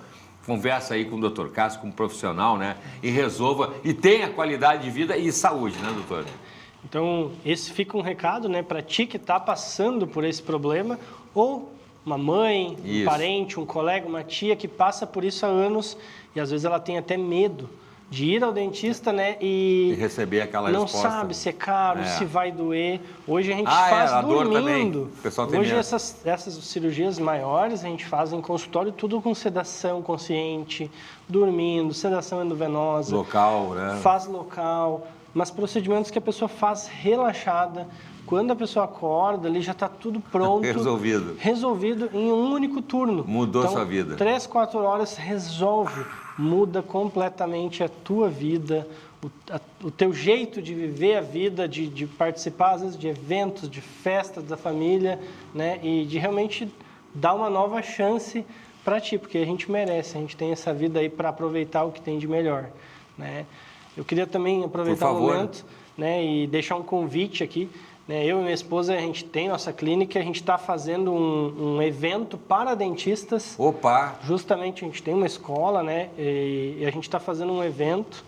Conversa aí com o Dr. Cássio, com um profissional, né? E resolva e tenha qualidade de vida e saúde, né, doutor? Então, esse fica um recado, né, para ti que está passando por esse problema, ou uma mãe, um parente, um colega, uma tia que passa por isso há anos e às vezes ela tem até medo de ir ao dentista, né, e receber aquela não resposta. sabe se é caro, se vai doer. Hoje a gente faz a dor dormindo. também. O pessoal tem Hoje medo. essas cirurgias maiores a gente faz em consultório tudo com sedação consciente, dormindo, sedação endovenosa. Local, né? Faz local, mas procedimentos que a pessoa faz relaxada. Quando a pessoa acorda, ali já está tudo pronto. Resolvido em um único turno. Mudou então, sua vida. 3, 4 horas resolve. Muda completamente a tua vida, o teu jeito de viver a vida, de participar, às vezes, de eventos, de festas da família, né? E de realmente dar uma nova chance para ti, porque a gente merece, a gente tem essa vida aí para aproveitar o que tem de melhor, né? Eu queria também aproveitar o momento, né, e deixar um convite aqui. Eu e minha esposa, a gente tem nossa clínica, a gente está fazendo um evento para dentistas. Opa! Justamente, a gente tem uma escola, né, e a gente está fazendo um evento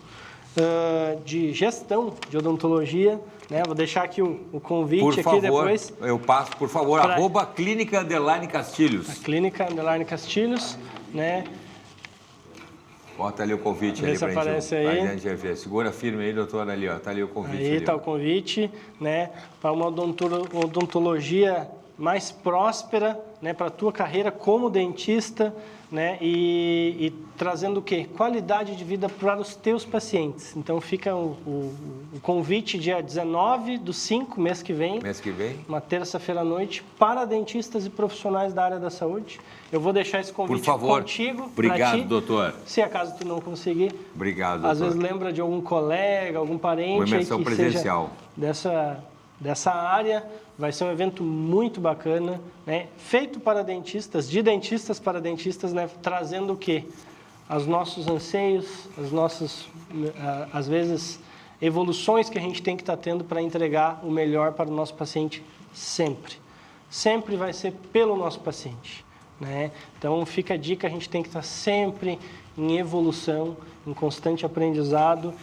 de gestão de odontologia, né? Vou deixar aqui o convite por aqui favor, depois. Eu passo, por favor, @ Clínica_Castilhos. A Clínica Castilhos, né? Bota ali o convite ali pra gente ver. Segura firme aí, doutor, ali, ó. Tá ali o convite. Aí está o convite, né, para uma odontologia mais próspera, né, para a tua carreira como dentista, né, e trazendo o quê? Qualidade de vida para os teus pacientes. Então fica o convite dia 19/5, mês que vem. Mês que vem. Uma terça-feira à noite, para dentistas e profissionais da área da saúde. Eu vou deixar esse convite por favor. Contigo. Obrigado, doutor. Se acaso tu não conseguir. Obrigado, doutor. Às vezes lembra de algum colega, algum parente. Uma imersão que presencial. Seja dessa área. Vai ser um evento muito bacana, né? Feito para dentistas, de dentistas para dentistas, né? Trazendo o quê? Os nossos anseios, as nossas, às vezes, evoluções que a gente tem que estar tendo para entregar o melhor para o nosso paciente sempre. Sempre vai ser pelo nosso paciente, né? Então, fica a dica, a gente tem que estar sempre em evolução, em constante aprendizado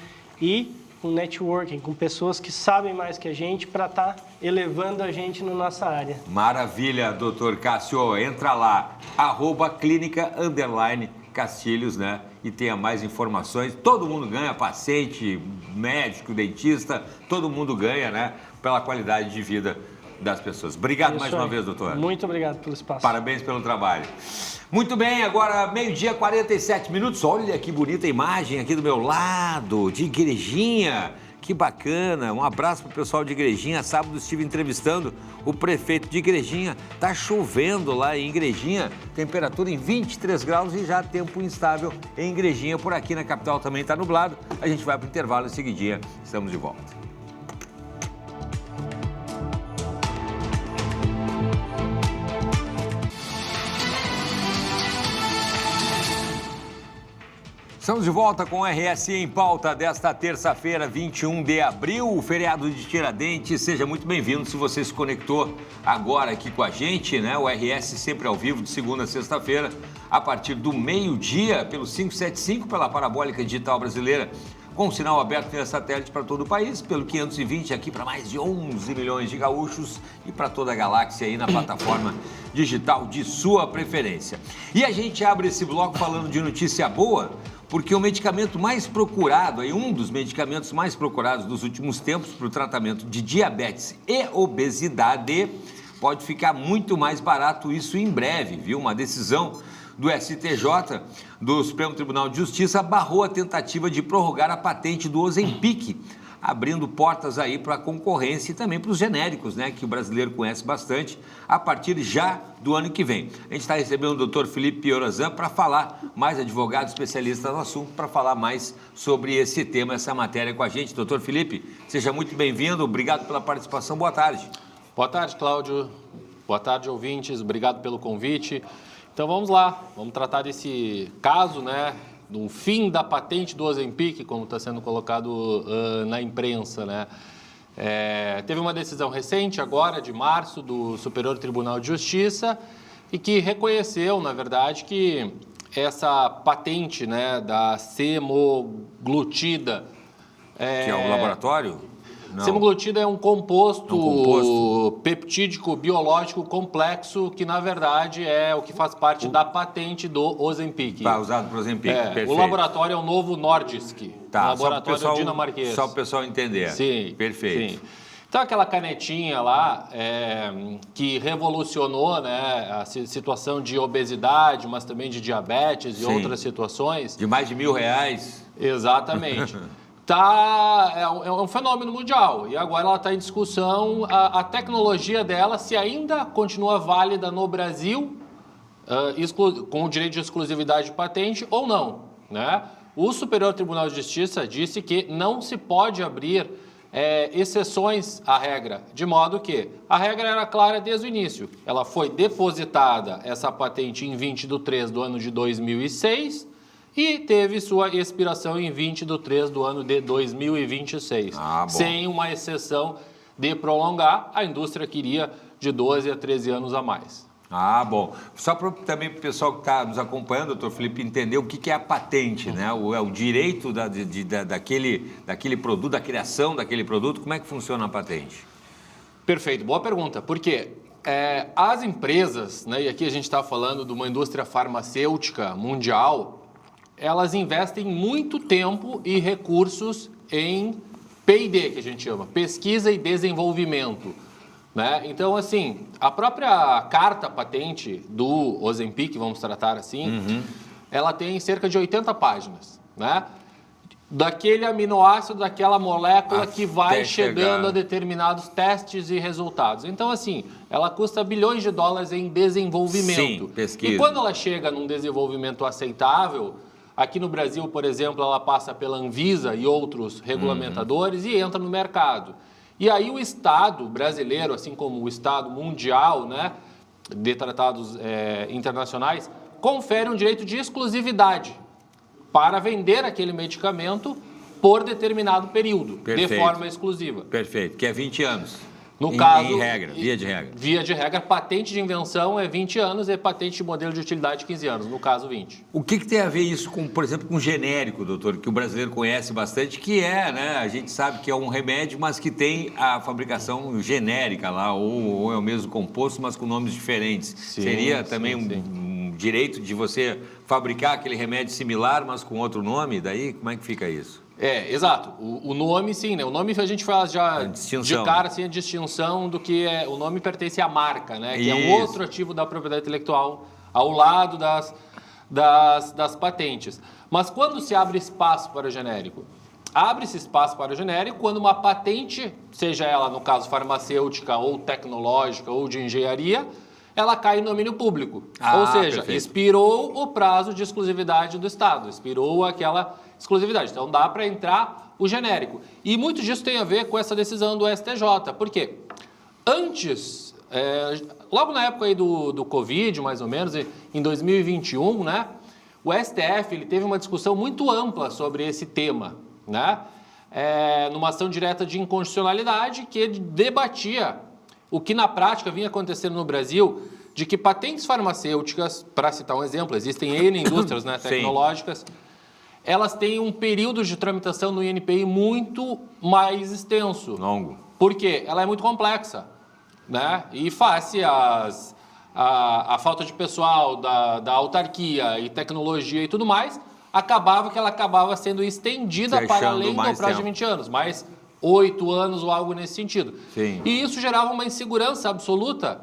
e com networking, com pessoas que sabem mais que a gente para estar elevando a gente na nossa área. Maravilha, doutor Cássio. Entra lá, @ Clínica_Castilhos, né? E tenha mais informações. Todo mundo ganha, paciente, médico, dentista, todo mundo ganha, né? Pela qualidade de vida das pessoas. Obrigado mais uma vez, doutor. Muito obrigado pelo espaço. Parabéns pelo trabalho. Muito bem, agora 12h47. Olha que bonita imagem aqui do meu lado, de Igrejinha. Que bacana. Um abraço para o pessoal de Igrejinha. Sábado estive entrevistando o prefeito de Igrejinha. Tá chovendo lá em Igrejinha, temperatura em 23 graus e já tempo instável em Igrejinha. Por aqui na capital também está nublado. A gente vai para o intervalo em seguidinha. Estamos de volta. Estamos de volta com o RS em Pauta desta terça-feira, 21 de abril, o feriado de Tiradentes. Seja muito bem-vindo se você se conectou agora aqui com a gente, né? O RS sempre ao vivo, de segunda a sexta-feira, a partir do meio-dia, pelo 575, pela Parabólica Digital Brasileira, com sinal aberto via satélite para todo o país, pelo 520 aqui para mais de 11 milhões de gaúchos e para toda a galáxia aí na plataforma digital de sua preferência. E a gente abre esse bloco falando de notícia boa, porque o medicamento mais procurado, um dos medicamentos mais procurados dos últimos tempos para o tratamento de diabetes e obesidade, pode ficar muito mais barato isso em breve, viu? Uma decisão do STJ, do Supremo Tribunal de Justiça, barrou a tentativa de prorrogar a patente do Ozempic, abrindo portas aí para a concorrência e também para os genéricos, né, que o brasileiro conhece bastante, a partir já do ano que vem. A gente está recebendo o Dr. Felipe Piorazan para falar, mais advogado especialista no assunto, para falar mais sobre esse tema, essa matéria com a gente. Dr. Felipe, seja muito bem-vindo, obrigado pela participação, boa tarde. Boa tarde, Cláudio. Boa tarde, ouvintes, obrigado pelo convite. Então vamos lá, vamos tratar desse caso, né, do fim da patente do Ozempic, como está sendo colocado na imprensa, né? Teve uma decisão recente, agora, de março, do Superior Tribunal de Justiça, e que reconheceu, na verdade, que essa patente, né, da semaglutida... Que é um laboratório? Não. Semaglutida é um composto peptídico biológico complexo que, na verdade, é o que faz parte da patente do Ozempic. Tá, usado para o Ozempic, perfeito. O laboratório é o Novo Nordisk, tá, um laboratório dinamarquês. Só para o pessoal entender. Sim, perfeito. Sim. Então, aquela canetinha lá, que revolucionou, né, a situação de obesidade, mas também de diabetes e outras situações. De mais de R$1.000. Exatamente. É um fenômeno mundial e agora ela está em discussão a tecnologia dela, se ainda continua válida no Brasil, com o direito de exclusividade de patente ou não, né? O Superior Tribunal de Justiça disse que não se pode abrir exceções à regra, de modo que a regra era clara desde o início. Ela foi depositada, essa patente, em 20/3 do ano de 2006, e teve sua expiração em 20/3 do ano de 2026, sem uma exceção de prolongar. A indústria queria de 12 a 13 anos a mais. Bom. Só também para o pessoal que está nos acompanhando, doutor Felipe, entender o que é a patente, né? O direito daquele produto, da criação daquele produto, como é que funciona a patente? Perfeito, boa pergunta. Porque as empresas, né, e aqui a gente está falando de uma indústria farmacêutica mundial, elas investem muito tempo e recursos em P&D, que a gente chama, pesquisa e desenvolvimento, né? Então, assim, a própria carta patente do Ozempic, vamos tratar assim, ela tem cerca de 80 páginas, né? Daquele aminoácido, daquela molécula que vai chegando a determinados testes e resultados. Então, assim, ela custa bilhões de dólares em desenvolvimento. Sim, pesquisa. E quando ela chega num desenvolvimento aceitável, aqui no Brasil, por exemplo, ela passa pela Anvisa e outros regulamentadores e entra no mercado. E aí o Estado brasileiro, assim como o Estado mundial, né, de tratados internacionais, confere um direito de exclusividade para vender aquele medicamento por determinado período, de forma exclusiva. Perfeito, que é 20 anos. No caso, em regra, via de regra. Via de regra, patente de invenção é 20 anos e patente de modelo de utilidade 15 anos, no caso 20. O que tem a ver isso com, por exemplo, com genérico, doutor, que o brasileiro conhece bastante, que né, a gente sabe que é um remédio, mas que tem a fabricação genérica lá, ou é o mesmo composto, mas com nomes diferentes. Seria também um direito de você fabricar aquele remédio similar, mas com outro nome? Daí, como é que fica isso? Exato. O nome, sim, né? O nome a gente faz já de cara, assim, a distinção do que o nome pertence à marca, né? Que é um outro ativo da propriedade intelectual ao lado das patentes. Mas quando se abre espaço para o genérico? Abre-se espaço para o genérico quando uma patente, seja ela, no caso, farmacêutica ou tecnológica ou de engenharia, ela cai em domínio público. Ou seja, perfeito. Expirou o prazo de exclusividade do Estado, expirou aquela exclusividade. Então, dá para entrar o genérico. E muito disso tem a ver com essa decisão do STJ. Por quê? Antes, logo na época aí do Covid, mais ou menos, em 2021, né, o STF ele teve uma discussão muito ampla sobre esse tema, né, numa ação direta de inconstitucionalidade que debatia o que na prática vinha acontecendo no Brasil, de que patentes farmacêuticas, para citar um exemplo, existem N indústrias, né, tecnológicas, elas têm um período de tramitação no INPI muito mais extenso. Longo. Por quê? Ela é muito complexa, né? E face a falta de pessoal, da autarquia e tecnologia e tudo mais, ela acabava sendo estendida para além do prazo de 20 anos, mais 8 anos ou algo nesse sentido. Sim. E isso gerava uma insegurança absoluta,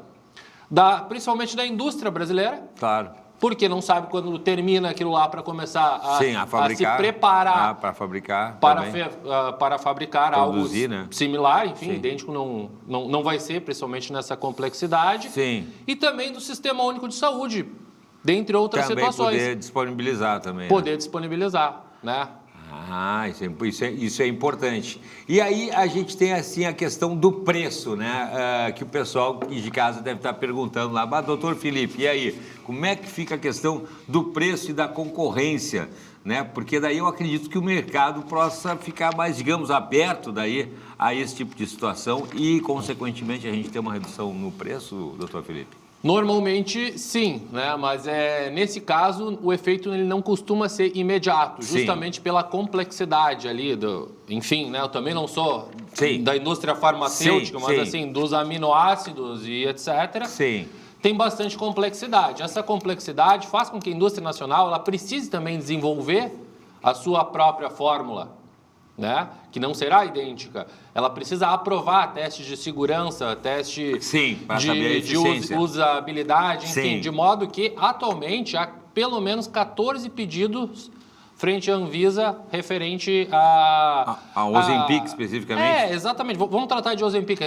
principalmente da indústria brasileira. Claro. Porque não sabe quando termina aquilo lá para começar a fabricar, se preparar para fabricar, para fabricar produzir, algo né? Similar, enfim, idêntico não vai ser, principalmente nessa complexidade. Sim. E também do Sistema Único de Saúde, dentre outras situações. Poder disponibilizar também. Poder disponibilizar, né? Isso é importante. E aí a gente tem assim a questão do preço, né? Que o pessoal de casa deve estar perguntando lá, mas doutor Felipe, e aí? Como é que fica a questão do preço e da concorrência? Né? Porque daí eu acredito que o mercado possa ficar mais, digamos, aberto daí a esse tipo de situação e, consequentemente, a gente ter uma redução no preço, doutor Felipe? Normalmente, sim, né? Mas nesse caso, o efeito ele não costuma ser imediato, justamente sim, pela complexidade ali, enfim, né? Eu também não sou sim, da indústria farmacêutica, sim, mas sim, assim, dos aminoácidos e etc. Sim. Tem bastante complexidade. Essa complexidade faz com que a indústria nacional ela precise também desenvolver a sua própria fórmula, né? Que não será idêntica. Ela precisa aprovar testes de segurança, teste sim, para saber a eficiência, de usabilidade, enfim, sim, de modo que atualmente há pelo menos 14 pedidos frente à Anvisa referente a Ozempic especificamente? Exatamente. Vamos tratar de Ozempic,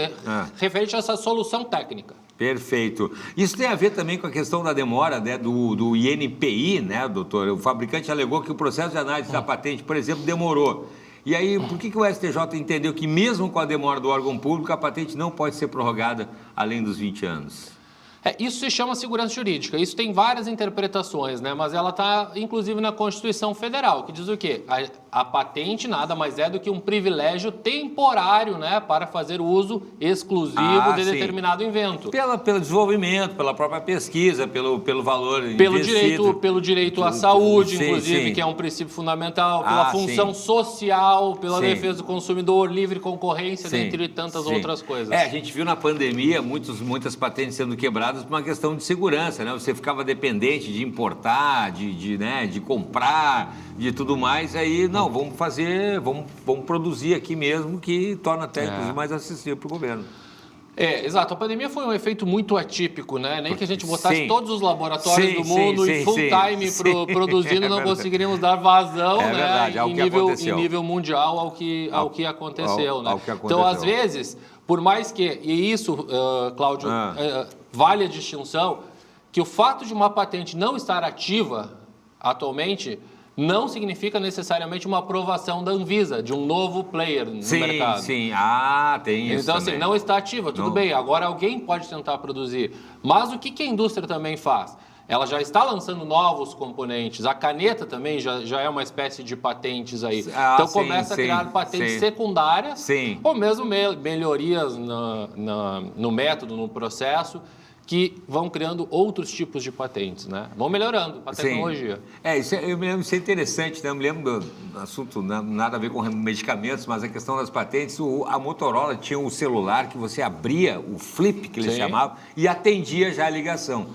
referente a essa solução técnica. Perfeito. Isso tem a ver também com a questão da demora, né, do INPI, né, doutor? O fabricante alegou que o processo de análise da patente, por exemplo, demorou. E aí, por que o STJ entendeu que mesmo com a demora do órgão público, a patente não pode ser prorrogada além dos 20 anos? Isso se chama segurança jurídica. Isso tem várias interpretações, né? Mas ela está, inclusive, na Constituição Federal, que diz o quê? A patente nada mais é do que um privilégio temporário, né? Para fazer uso exclusivo de determinado invento. Pelo desenvolvimento, pela própria pesquisa, pelo valor investido. Pelo direito à saúde, sim, inclusive, sim, que é um princípio fundamental, pela função social, pela defesa do consumidor, livre concorrência, dentre tantas outras coisas. A gente viu na pandemia muitas patentes sendo quebradas por uma questão de segurança, né? Você ficava dependente de importar, de comprar, de tudo mais, aí não, vamos produzir aqui mesmo, que torna até inclusive mais acessível para o governo. Exato. A pandemia foi um efeito muito atípico, né? Nem que a gente botasse todos os laboratórios do mundo em full time produzindo, não conseguiríamos dar vazão, verdade, em nível mundial ao que aconteceu, né? Então, às vezes, por mais que, e isso, Cláudio, vale a distinção, que o fato de uma patente não estar ativa atualmente não significa necessariamente uma aprovação da Anvisa, de um novo player no mercado. Sim, tem isso. Então, assim, não está ativa, tudo bem, agora alguém pode tentar produzir. Mas o que a indústria também faz? Ela já está lançando novos componentes. A caneta também já é uma espécie de patentes aí. Então, começa a criar patentes secundárias, ou mesmo melhorias no método, no processo, que vão criando outros tipos de patentes, né? Vão melhorando a tecnologia. Eu me lembro, isso é interessante, né? Eu me lembro do assunto, nada a ver com medicamentos, mas a questão das patentes, a Motorola tinha um celular que você abria, o flip, que eles chamavam, e atendia já a ligação.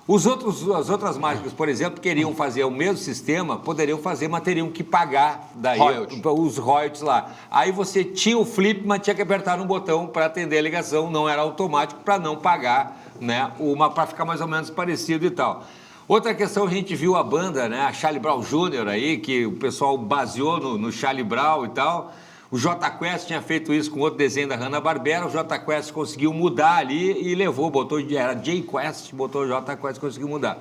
As outras marcas, por exemplo, queriam fazer o mesmo sistema, poderiam fazer, mas teriam que pagar daí os royalties lá. Aí você tinha o flip, mas tinha que apertar um botão para atender a ligação, não era automático para não pagar, né? Para ficar mais ou menos parecido e tal. Outra questão, a gente viu a banda, né? A Charlie Brown Jr. aí, que o pessoal baseou no Charlie Brown e tal. O Jota Quest tinha feito isso com outro desenho da Hanna-Barbera, o Jota Quest conseguiu mudar ali e era J-Quest, botou o Jota Quest, conseguiu mudar.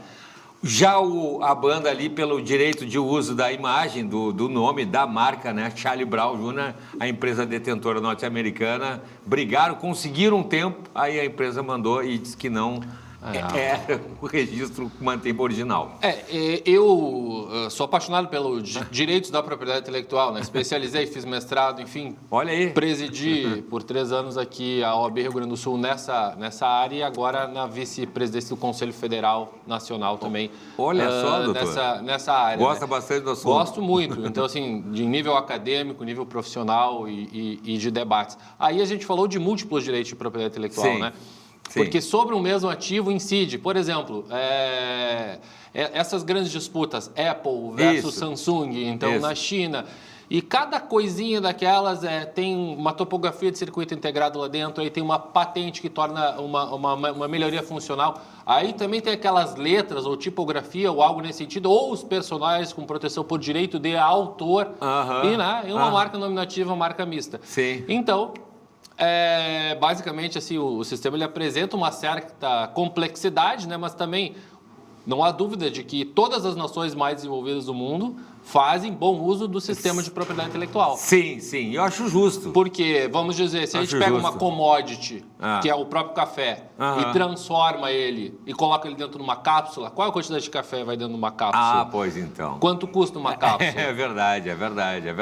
Já a banda ali, pelo direito de uso da imagem, do nome, da marca, né, Charlie Brown Jr., a empresa detentora norte-americana, brigaram, conseguiram um tempo, aí a empresa mandou e disse que não... o registro mantém o original. Eu sou apaixonado pelos direitos da propriedade intelectual, né? Especializei, fiz mestrado, enfim. Olha aí. Presidi por 3 anos aqui a OAB Rio Grande do Sul nessa área e agora na vice-presidência do Conselho Federal Nacional também. Olha só, doutor. Nessa área. Gosta bastante do assunto. Gosto muito. Então, assim, de nível acadêmico, nível profissional e de debates. Aí a gente falou de múltiplos direitos de propriedade intelectual, né? Porque sobre um mesmo ativo incide, por exemplo, essas grandes disputas, Apple versus Samsung, então na China, e cada coisinha daquelas tem uma topografia de circuito integrado lá dentro, aí tem uma patente que torna uma melhoria funcional, aí também tem aquelas letras ou tipografia ou algo nesse sentido, ou os personagens com proteção por direito de autor, e uma marca nominativa, uma marca mista. Então... basicamente, assim, o sistema ele apresenta uma certa complexidade, né? Mas também não há dúvida de que todas as nações mais desenvolvidas do mundo fazem bom uso do sistema de propriedade intelectual. Sim, eu acho justo. Porque, vamos dizer, se a gente pega uma commodity, que é o próprio café, e transforma ele e coloca ele dentro de uma cápsula, qual a quantidade de café vai dentro de uma cápsula? Ah, pois então. Quanto custa uma cápsula? É verdade. A qualidade é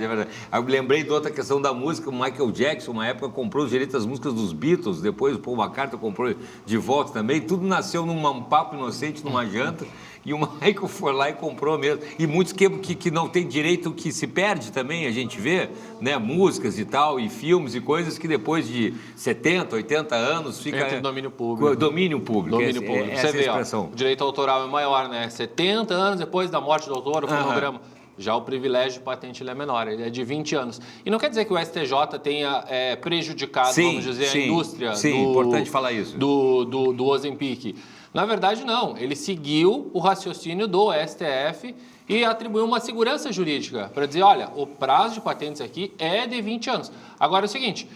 verdade. Eu lembrei de outra questão da música, o Michael Jackson, uma época, comprou os direitos das músicas dos Beatles, depois o Paul McCartney comprou de volta também, tudo nasceu num papo inocente, numa janta, e o Michael foi lá e comprou mesmo. E muitos que não tem direito, que se perde também, a gente vê, né, músicas e tal, e filmes e coisas que depois de 70, 80 anos fica... Entra em domínio público. Domínio público. Você vê, o direito autoral é maior, né? 70 anos depois da morte do autor, o fonograma. Já o privilégio de patente ele é menor, ele é de 20 anos. E não quer dizer que o STJ tenha prejudicado, vamos dizer, a indústria importante falar isso. do Ozempic. Na verdade, não. Ele seguiu o raciocínio do STF e atribuiu uma segurança jurídica para dizer, olha, o prazo de patentes aqui é de 20 anos. Agora é o seguinte,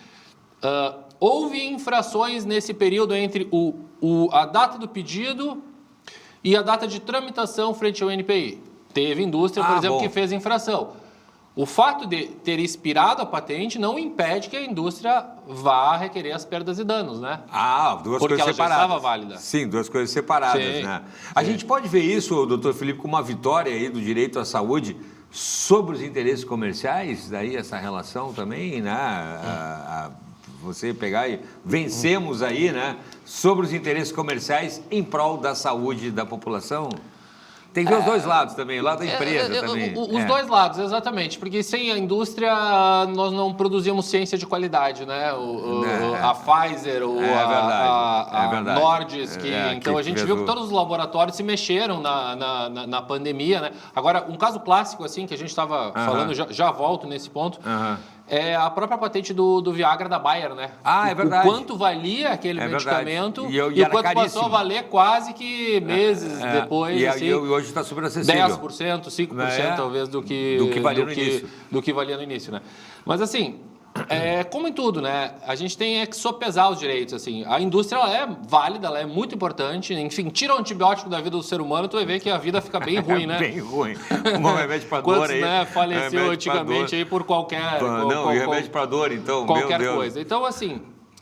houve infrações nesse período entre a data do pedido e a data de tramitação frente ao NPI. Teve indústria, por exemplo, que fez infração. O fato de ter expirado a patente não impede que a indústria vá requerer as perdas e danos, né? Duas Porque coisas separadas. Porque ela já estava válida. Sim, duas coisas separadas, né? A gente pode ver isso, doutor Felipe, como uma vitória aí do direito à saúde sobre os interesses comerciais, daí essa relação também, né? Você pegar e vencemos aí, né? Sobre os interesses comerciais em prol da saúde da população. Tem que ver os dois lados também, o lado da empresa também. Os dois lados, exatamente, porque sem a indústria nós não produzimos ciência de qualidade, né? A Pfizer, a Nordisk, então a gente viu que todos os laboratórios se mexeram na pandemia, né? Agora, um caso clássico, assim, que a gente estava falando, já volto nesse ponto, é a própria patente do Viagra da Bayer, né? É verdade. O quanto valia aquele medicamento e o quanto passou a valer quase que meses depois, assim. E hoje está super acessível. 10%, 5% talvez do que valia no início, né? Mas assim, como em tudo, né? A gente tem que sopesar os direitos, assim. A indústria, ela é válida, ela é muito importante. Enfim, tira o antibiótico da vida do ser humano, tu vai ver que a vida fica bem ruim, né? Bem ruim. Um remédio para dor Quantos, aí. né, faleceu antigamente aí por qualquer... e remédio para dor, então, qualquer meu Deus. coisa. Então, assim...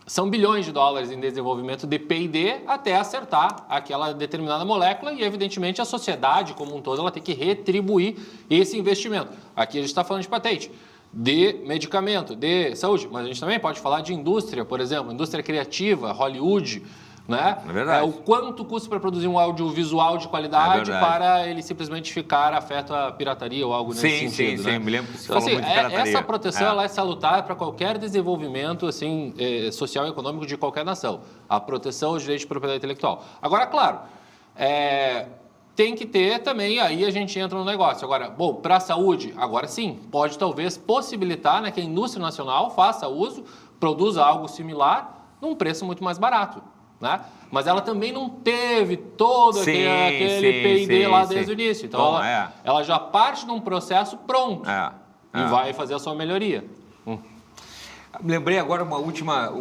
São bilhões de dólares em desenvolvimento de P&D até acertar aquela determinada molécula e, evidentemente, a sociedade como um todo ela tem que retribuir esse investimento. Aqui a gente está falando de patente, de medicamento, de saúde, mas a gente também pode falar de indústria, por exemplo, indústria criativa, Hollywood, né? É verdade. O quanto custa para produzir um audiovisual de qualidade para ele simplesmente ficar afeto à pirataria ou algo nesse sentido. Sim, né? me lembro que você então, falou muito de pirataria. Essa proteção ela é salutar para qualquer desenvolvimento assim, social e econômico de qualquer nação. A proteção aos direitos de propriedade intelectual. Agora, claro, tem que ter também, aí a gente entra no negócio. Agora, bom, para a saúde, agora sim, pode talvez possibilitar, né, que a indústria nacional faça uso, produza algo similar num preço muito mais barato. Né? Mas ela também não teve todo aquele P&D lá desde o início. Então, ela já parte de um processo pronto e vai fazer a sua melhoria. Lembrei agora uma última,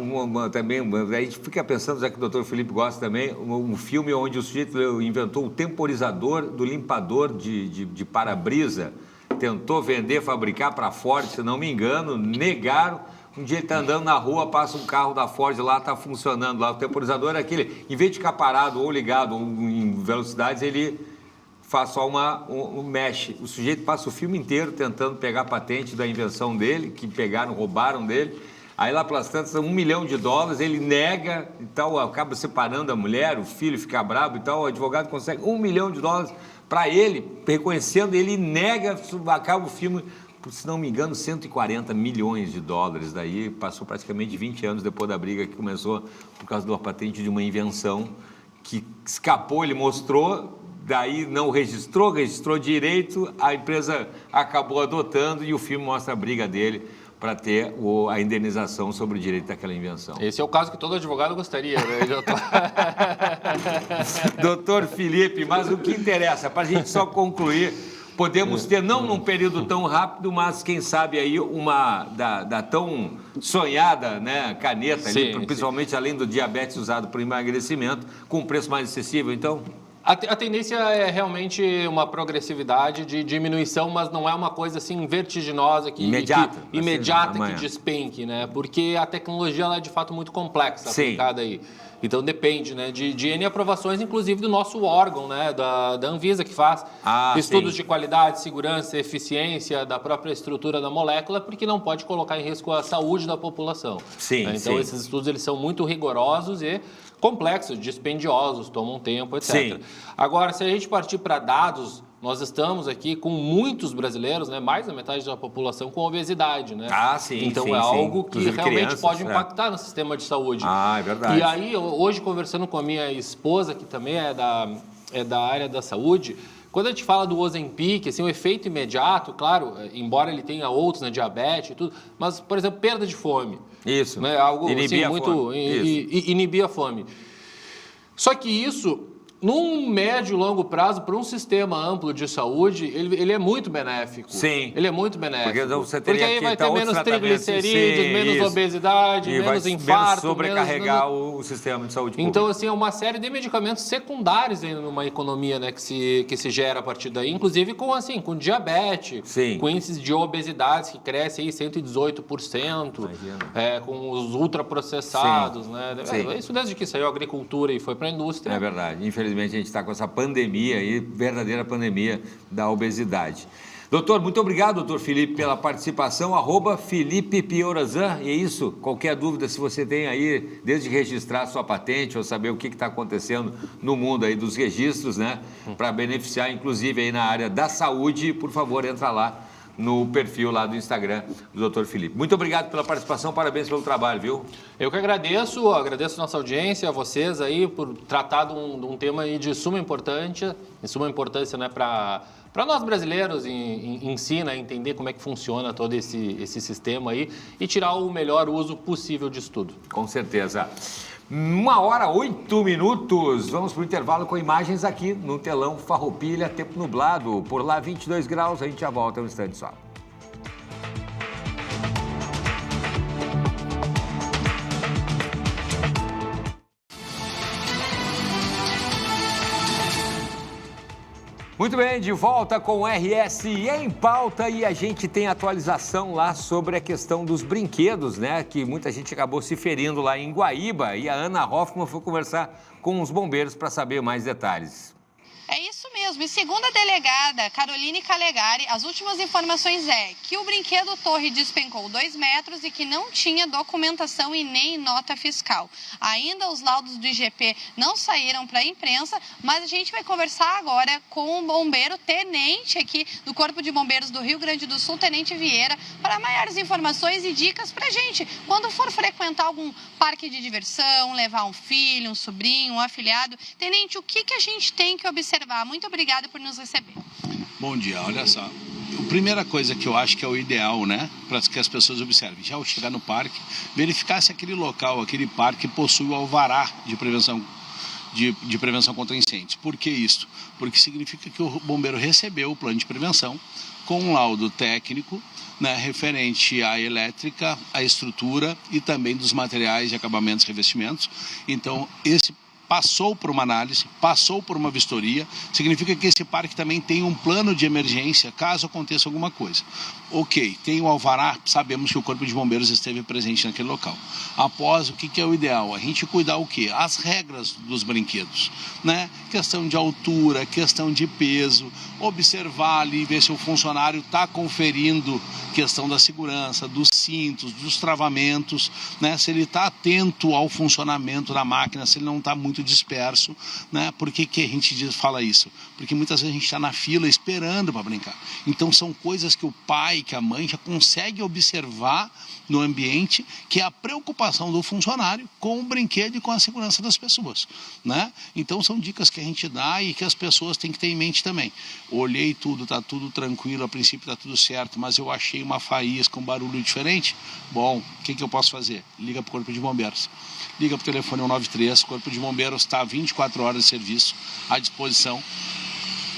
também, a gente fica pensando, já que o doutor Felipe gosta também, um filme onde o sujeito inventou o temporizador do limpador de para-brisa, tentou vender, fabricar para a Ford, se não me engano, negaram. Um dia ele está andando na rua, passa um carro da Ford lá, está funcionando lá. O temporizador é aquele, em vez de ficar parado ou ligado ou em velocidades, ele faz só um mexe. O sujeito passa o filme inteiro tentando pegar a patente da invenção dele, que roubaram dele. Aí lá pelas tantas, $1 milhão, ele nega e tal, acaba separando a mulher, o filho fica bravo e tal, o advogado consegue $1 milhão para ele, reconhecendo, ele nega, acaba o filme... se não me engano, $140 milhões. Daí passou praticamente 20 anos depois da briga que começou por causa de uma patente de uma invenção que escapou, ele mostrou, daí não registrou direito, a empresa acabou adotando e o filme mostra a briga dele para ter a indenização sobre o direito daquela invenção. Esse é o caso que todo advogado gostaria, né? Doutor Felipe, mas o que interessa, para a gente só concluir, podemos ter, não num período tão rápido, mas quem sabe aí da tão sonhada, né, caneta, principalmente além do diabetes usado para emagrecimento, com preço mais acessível, então? A tendência é realmente uma progressividade de diminuição, mas não é uma coisa assim vertiginosa imediata que despenque, né? Porque a tecnologia ela é de fato muito complexa aplicada aí. Então depende, né, de N aprovações, inclusive do nosso órgão, né, da Anvisa, que faz estudos de qualidade, segurança, eficiência da própria estrutura da molécula, porque não pode colocar em risco a saúde da população. Né? Então esses estudos eles são muito rigorosos e complexos, dispendiosos, tomam tempo, etc. Agora, se a gente partir para dados, nós estamos aqui com muitos brasileiros, né, mais da metade da população com obesidade, né? Então é algo que realmente crianças, pode impactar no sistema de saúde. É verdade. E aí, hoje, conversando com a minha esposa, que também é da área da saúde, quando a gente fala do Ozempic, assim, o efeito imediato, claro, embora ele tenha outros, né, diabetes e tudo, mas, por exemplo, perda de fome. Isso. Né, algo inibir assim, muito inibir a fome. Só que isso, num médio e longo prazo, para um sistema amplo de saúde, ele é muito benéfico. Ele é muito benéfico. Porque você teria aí que vai ter menos triglicerídeos, menos obesidade, menos infarto. Menos sobrecarregar o sistema de saúde pública. Então, assim, é uma série de medicamentos secundários aí numa economia, né, que se gera a partir daí, inclusive com diabetes, com índices de obesidade que cresce aí 118%, com os ultraprocessados, né? Isso desde que saiu a agricultura e foi para a indústria. É verdade. Infelizmente, a gente está com essa pandemia aí, verdadeira pandemia da obesidade. Doutor, muito obrigado, doutor Felipe, pela participação. @Felipe Piorazan, é isso? Qualquer dúvida, se você tem aí, desde registrar sua patente ou saber o que está acontecendo no mundo aí dos registros, né? Para beneficiar, inclusive, aí na área da saúde, por favor, entra lá no perfil lá do Instagram do Dr. Felipe. Muito obrigado pela participação, parabéns pelo trabalho, viu? Eu que agradeço a nossa audiência, a vocês aí, por tratar de um tema aí de suma importância, né, para nós brasileiros em si, né, entender como é que funciona todo esse sistema aí e tirar o melhor uso possível disso tudo. Com certeza. 1h08. Vamos para o intervalo com imagens aqui no telão Farroupilha, tempo nublado. Por lá, 22 graus. A gente já volta um instante só. Muito bem, de volta com o RS em pauta e a gente tem atualização lá sobre a questão dos brinquedos, né? Que muita gente acabou se ferindo lá em Guaíba e a Ana Hoffman foi conversar com os bombeiros para saber mais detalhes. É isso mesmo. E segundo a delegada Caroline Calegari, as últimas informações é que o brinquedo Torre despencou 2 metros e que não tinha documentação e nem nota fiscal. Ainda os laudos do IGP não saíram para a imprensa, mas a gente vai conversar agora com o bombeiro tenente aqui do Corpo de Bombeiros do Rio Grande do Sul, Tenente Vieira, para maiores informações e dicas para a gente. Quando for frequentar algum parque de diversão, levar um filho, um sobrinho, um afilhado. Tenente, o que a gente tem que observar? Muito obrigada por nos receber. Bom dia, olha só. A primeira coisa que eu acho que é o ideal, né, para que as pessoas observem, já ao chegar no parque, verificar se aquele local, aquele parque possui o alvará de prevenção contra incêndios. Por que isso? Porque significa que o bombeiro recebeu o plano de prevenção com um laudo técnico, né, referente à elétrica, à estrutura e também dos materiais de acabamentos e revestimentos. Então, esse passou por uma análise, passou por uma vistoria, significa que esse parque também tem um plano de emergência caso aconteça alguma coisa. Ok, tem o alvará, sabemos que o Corpo de Bombeiros esteve presente naquele local. Após, o que é o ideal? A gente cuidar o quê? As regras dos brinquedos, né? Questão de altura, questão de peso, observar ali, ver se o funcionário está conferindo questão da segurança, dos cintos, dos travamentos, né? Se ele está atento ao funcionamento da máquina, se ele não está muito disperso, né? Por que a gente fala isso? Porque muitas vezes a gente está na fila esperando para brincar. Então são coisas que o pai, que a mãe já consegue observar no ambiente, que é a preocupação do funcionário com o brinquedo e com a segurança das pessoas, né? Então são dicas que a gente dá e que as pessoas têm que ter em mente também. Olhei tudo, está tudo tranquilo, a princípio está tudo certo, mas eu achei uma faísca, um barulho diferente. Bom, o que eu posso fazer? Liga para o Corpo de Bombeiros. Liga para o telefone 193, o Corpo de Bombeiros está 24 horas de serviço à disposição.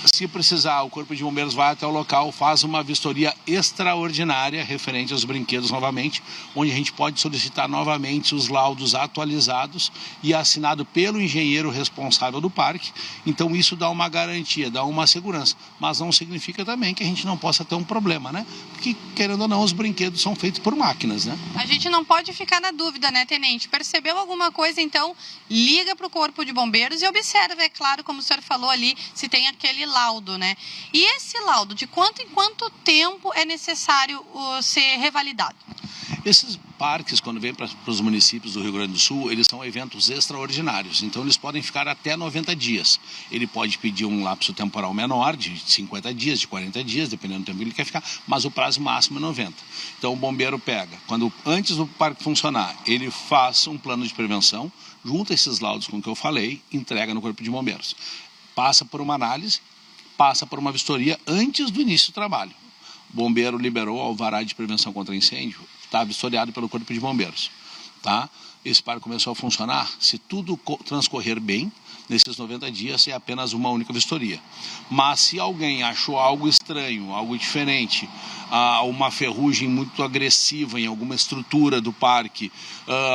Se precisar, o Corpo de Bombeiros vai até o local, faz uma vistoria extraordinária referente aos brinquedos novamente, onde a gente pode solicitar novamente os laudos atualizados e assinado pelo engenheiro responsável do parque. Então isso dá uma garantia, dá uma segurança, mas não significa também que a gente não possa ter um problema, né? Porque, querendo ou não, os brinquedos são feitos por máquinas, né? A gente não pode ficar na dúvida, né, Tenente? Percebeu alguma coisa, então liga para o Corpo de Bombeiros e observa, é claro, como o senhor falou ali, se tem aquele laudo, né? E esse laudo, de quanto em quanto tempo é necessário ser revalidado? Esses parques, quando vêm para os municípios do Rio Grande do Sul, eles são eventos extraordinários, então eles podem ficar até 90 dias. Ele pode pedir um lapso temporal menor, de 50 dias, de 40 dias, dependendo do tempo que ele quer ficar, mas o prazo máximo é 90. Então o bombeiro pega, antes do parque funcionar, ele faz um plano de prevenção, junta esses laudos com o que eu falei, entrega no Corpo de Bombeiros. Passa por uma análise, passa por uma vistoria antes do início do trabalho. O bombeiro liberou o alvará de prevenção contra incêndio, está vistoriado pelo Corpo de Bombeiros. Tá? Esse parque começou a funcionar, se tudo transcorrer bem, nesses 90 dias é apenas uma única vistoria. Mas se alguém achou algo estranho, algo diferente, uma ferrugem muito agressiva em alguma estrutura do parque,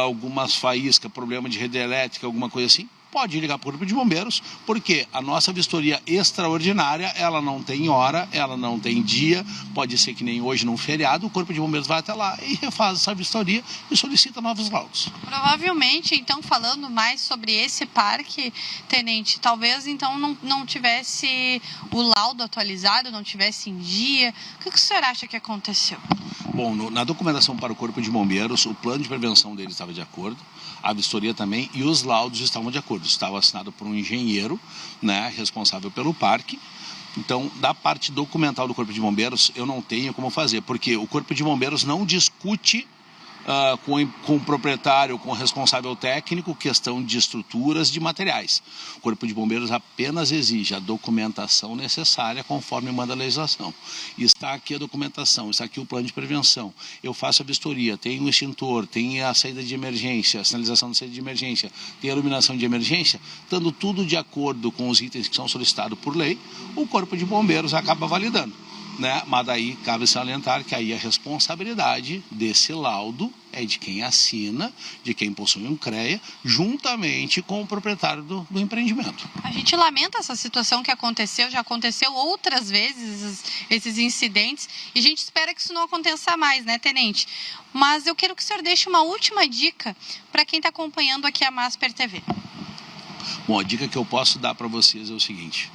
algumas faíscas, problema de rede elétrica, alguma coisa assim, pode ligar para o Corpo de Bombeiros, porque a nossa vistoria extraordinária, ela não tem hora, ela não tem dia, pode ser que nem hoje num feriado, o Corpo de Bombeiros vai até lá e refaz essa vistoria e solicita novos laudos. Provavelmente, então, falando mais sobre esse parque, Tenente, talvez então não tivesse o laudo atualizado, não tivesse em dia. O que o senhor acha que aconteceu? Bom, na documentação para o Corpo de Bombeiros, o plano de prevenção dele estava de acordo, a vistoria também, e os laudos estavam de acordo. Estava assinado por um engenheiro, né, responsável pelo parque. Então, da parte documental do Corpo de Bombeiros, eu não tenho como fazer, porque o Corpo de Bombeiros não discute com o proprietário, com o responsável técnico, questão de estruturas, de materiais. O Corpo de Bombeiros apenas exige a documentação necessária conforme manda a legislação. E está aqui a documentação, está aqui o plano de prevenção. Eu faço a vistoria, tem o extintor, tem a saída de emergência, a sinalização da saída de emergência, tem a iluminação de emergência, estando tudo de acordo com os itens que são solicitados por lei, o Corpo de Bombeiros acaba validando. Né? Mas daí cabe salientar que aí a responsabilidade desse laudo é de quem assina, de quem possui um CREA, juntamente com o proprietário do empreendimento. A gente lamenta essa situação que aconteceu, já aconteceu outras vezes esses incidentes, e a gente espera que isso não aconteça mais, né, Tenente? Mas eu quero que o senhor deixe uma última dica para quem está acompanhando aqui a Masper TV. Bom, a dica que eu posso dar para vocês é o seguinte: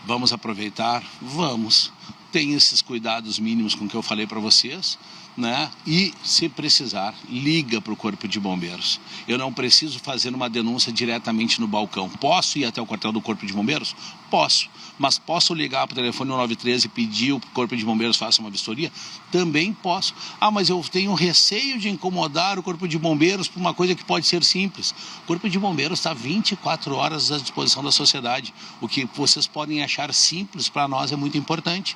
vamos aproveitar? Vamos. Tem esses cuidados mínimos com que eu falei para vocês, né? E, se precisar, liga para o Corpo de Bombeiros. Eu não preciso fazer uma denúncia diretamente no balcão. Posso ir até o quartel do Corpo de Bombeiros? Posso. Mas posso ligar para o telefone 193 e pedir que o Corpo de Bombeiros faça uma vistoria? Também posso. Mas eu tenho receio de incomodar o Corpo de Bombeiros por uma coisa que pode ser simples. O Corpo de Bombeiros está 24 horas à disposição da sociedade. O que vocês podem achar simples, para nós é muito importante.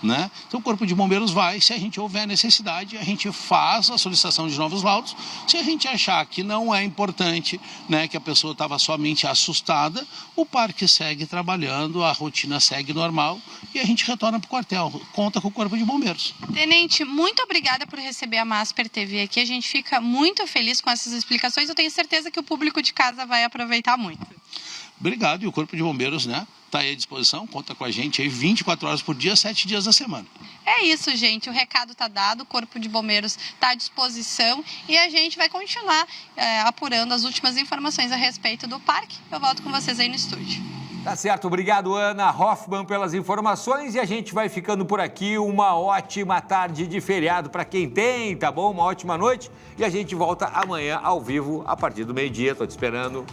Né? Então o Corpo de Bombeiros vai, se a gente houver necessidade, a gente faz a solicitação de novos laudos. Se a gente achar que não é importante, né, que a pessoa estava somente assustada, o parque segue trabalhando, a rotina segue normal e a gente retorna para o quartel, conta com o Corpo de Bombeiros. Tenente, muito obrigada por receber a Masper TV aqui, a gente fica muito feliz com essas explicações, eu tenho certeza que o público de casa vai aproveitar muito. Obrigado, e o Corpo de Bombeiros, né, está aí à disposição, conta com a gente aí 24 horas por dia, 7 dias da semana. É isso, gente, o recado está dado, o Corpo de Bombeiros está à disposição e a gente vai continuar apurando as últimas informações a respeito do parque. Eu volto com vocês aí no estúdio. Tá certo, obrigado Ana Hoffman pelas informações e a gente vai ficando por aqui. Uma ótima tarde de feriado para quem tem, tá bom? Uma ótima noite e a gente volta amanhã ao vivo a partir do meio-dia, tô te esperando.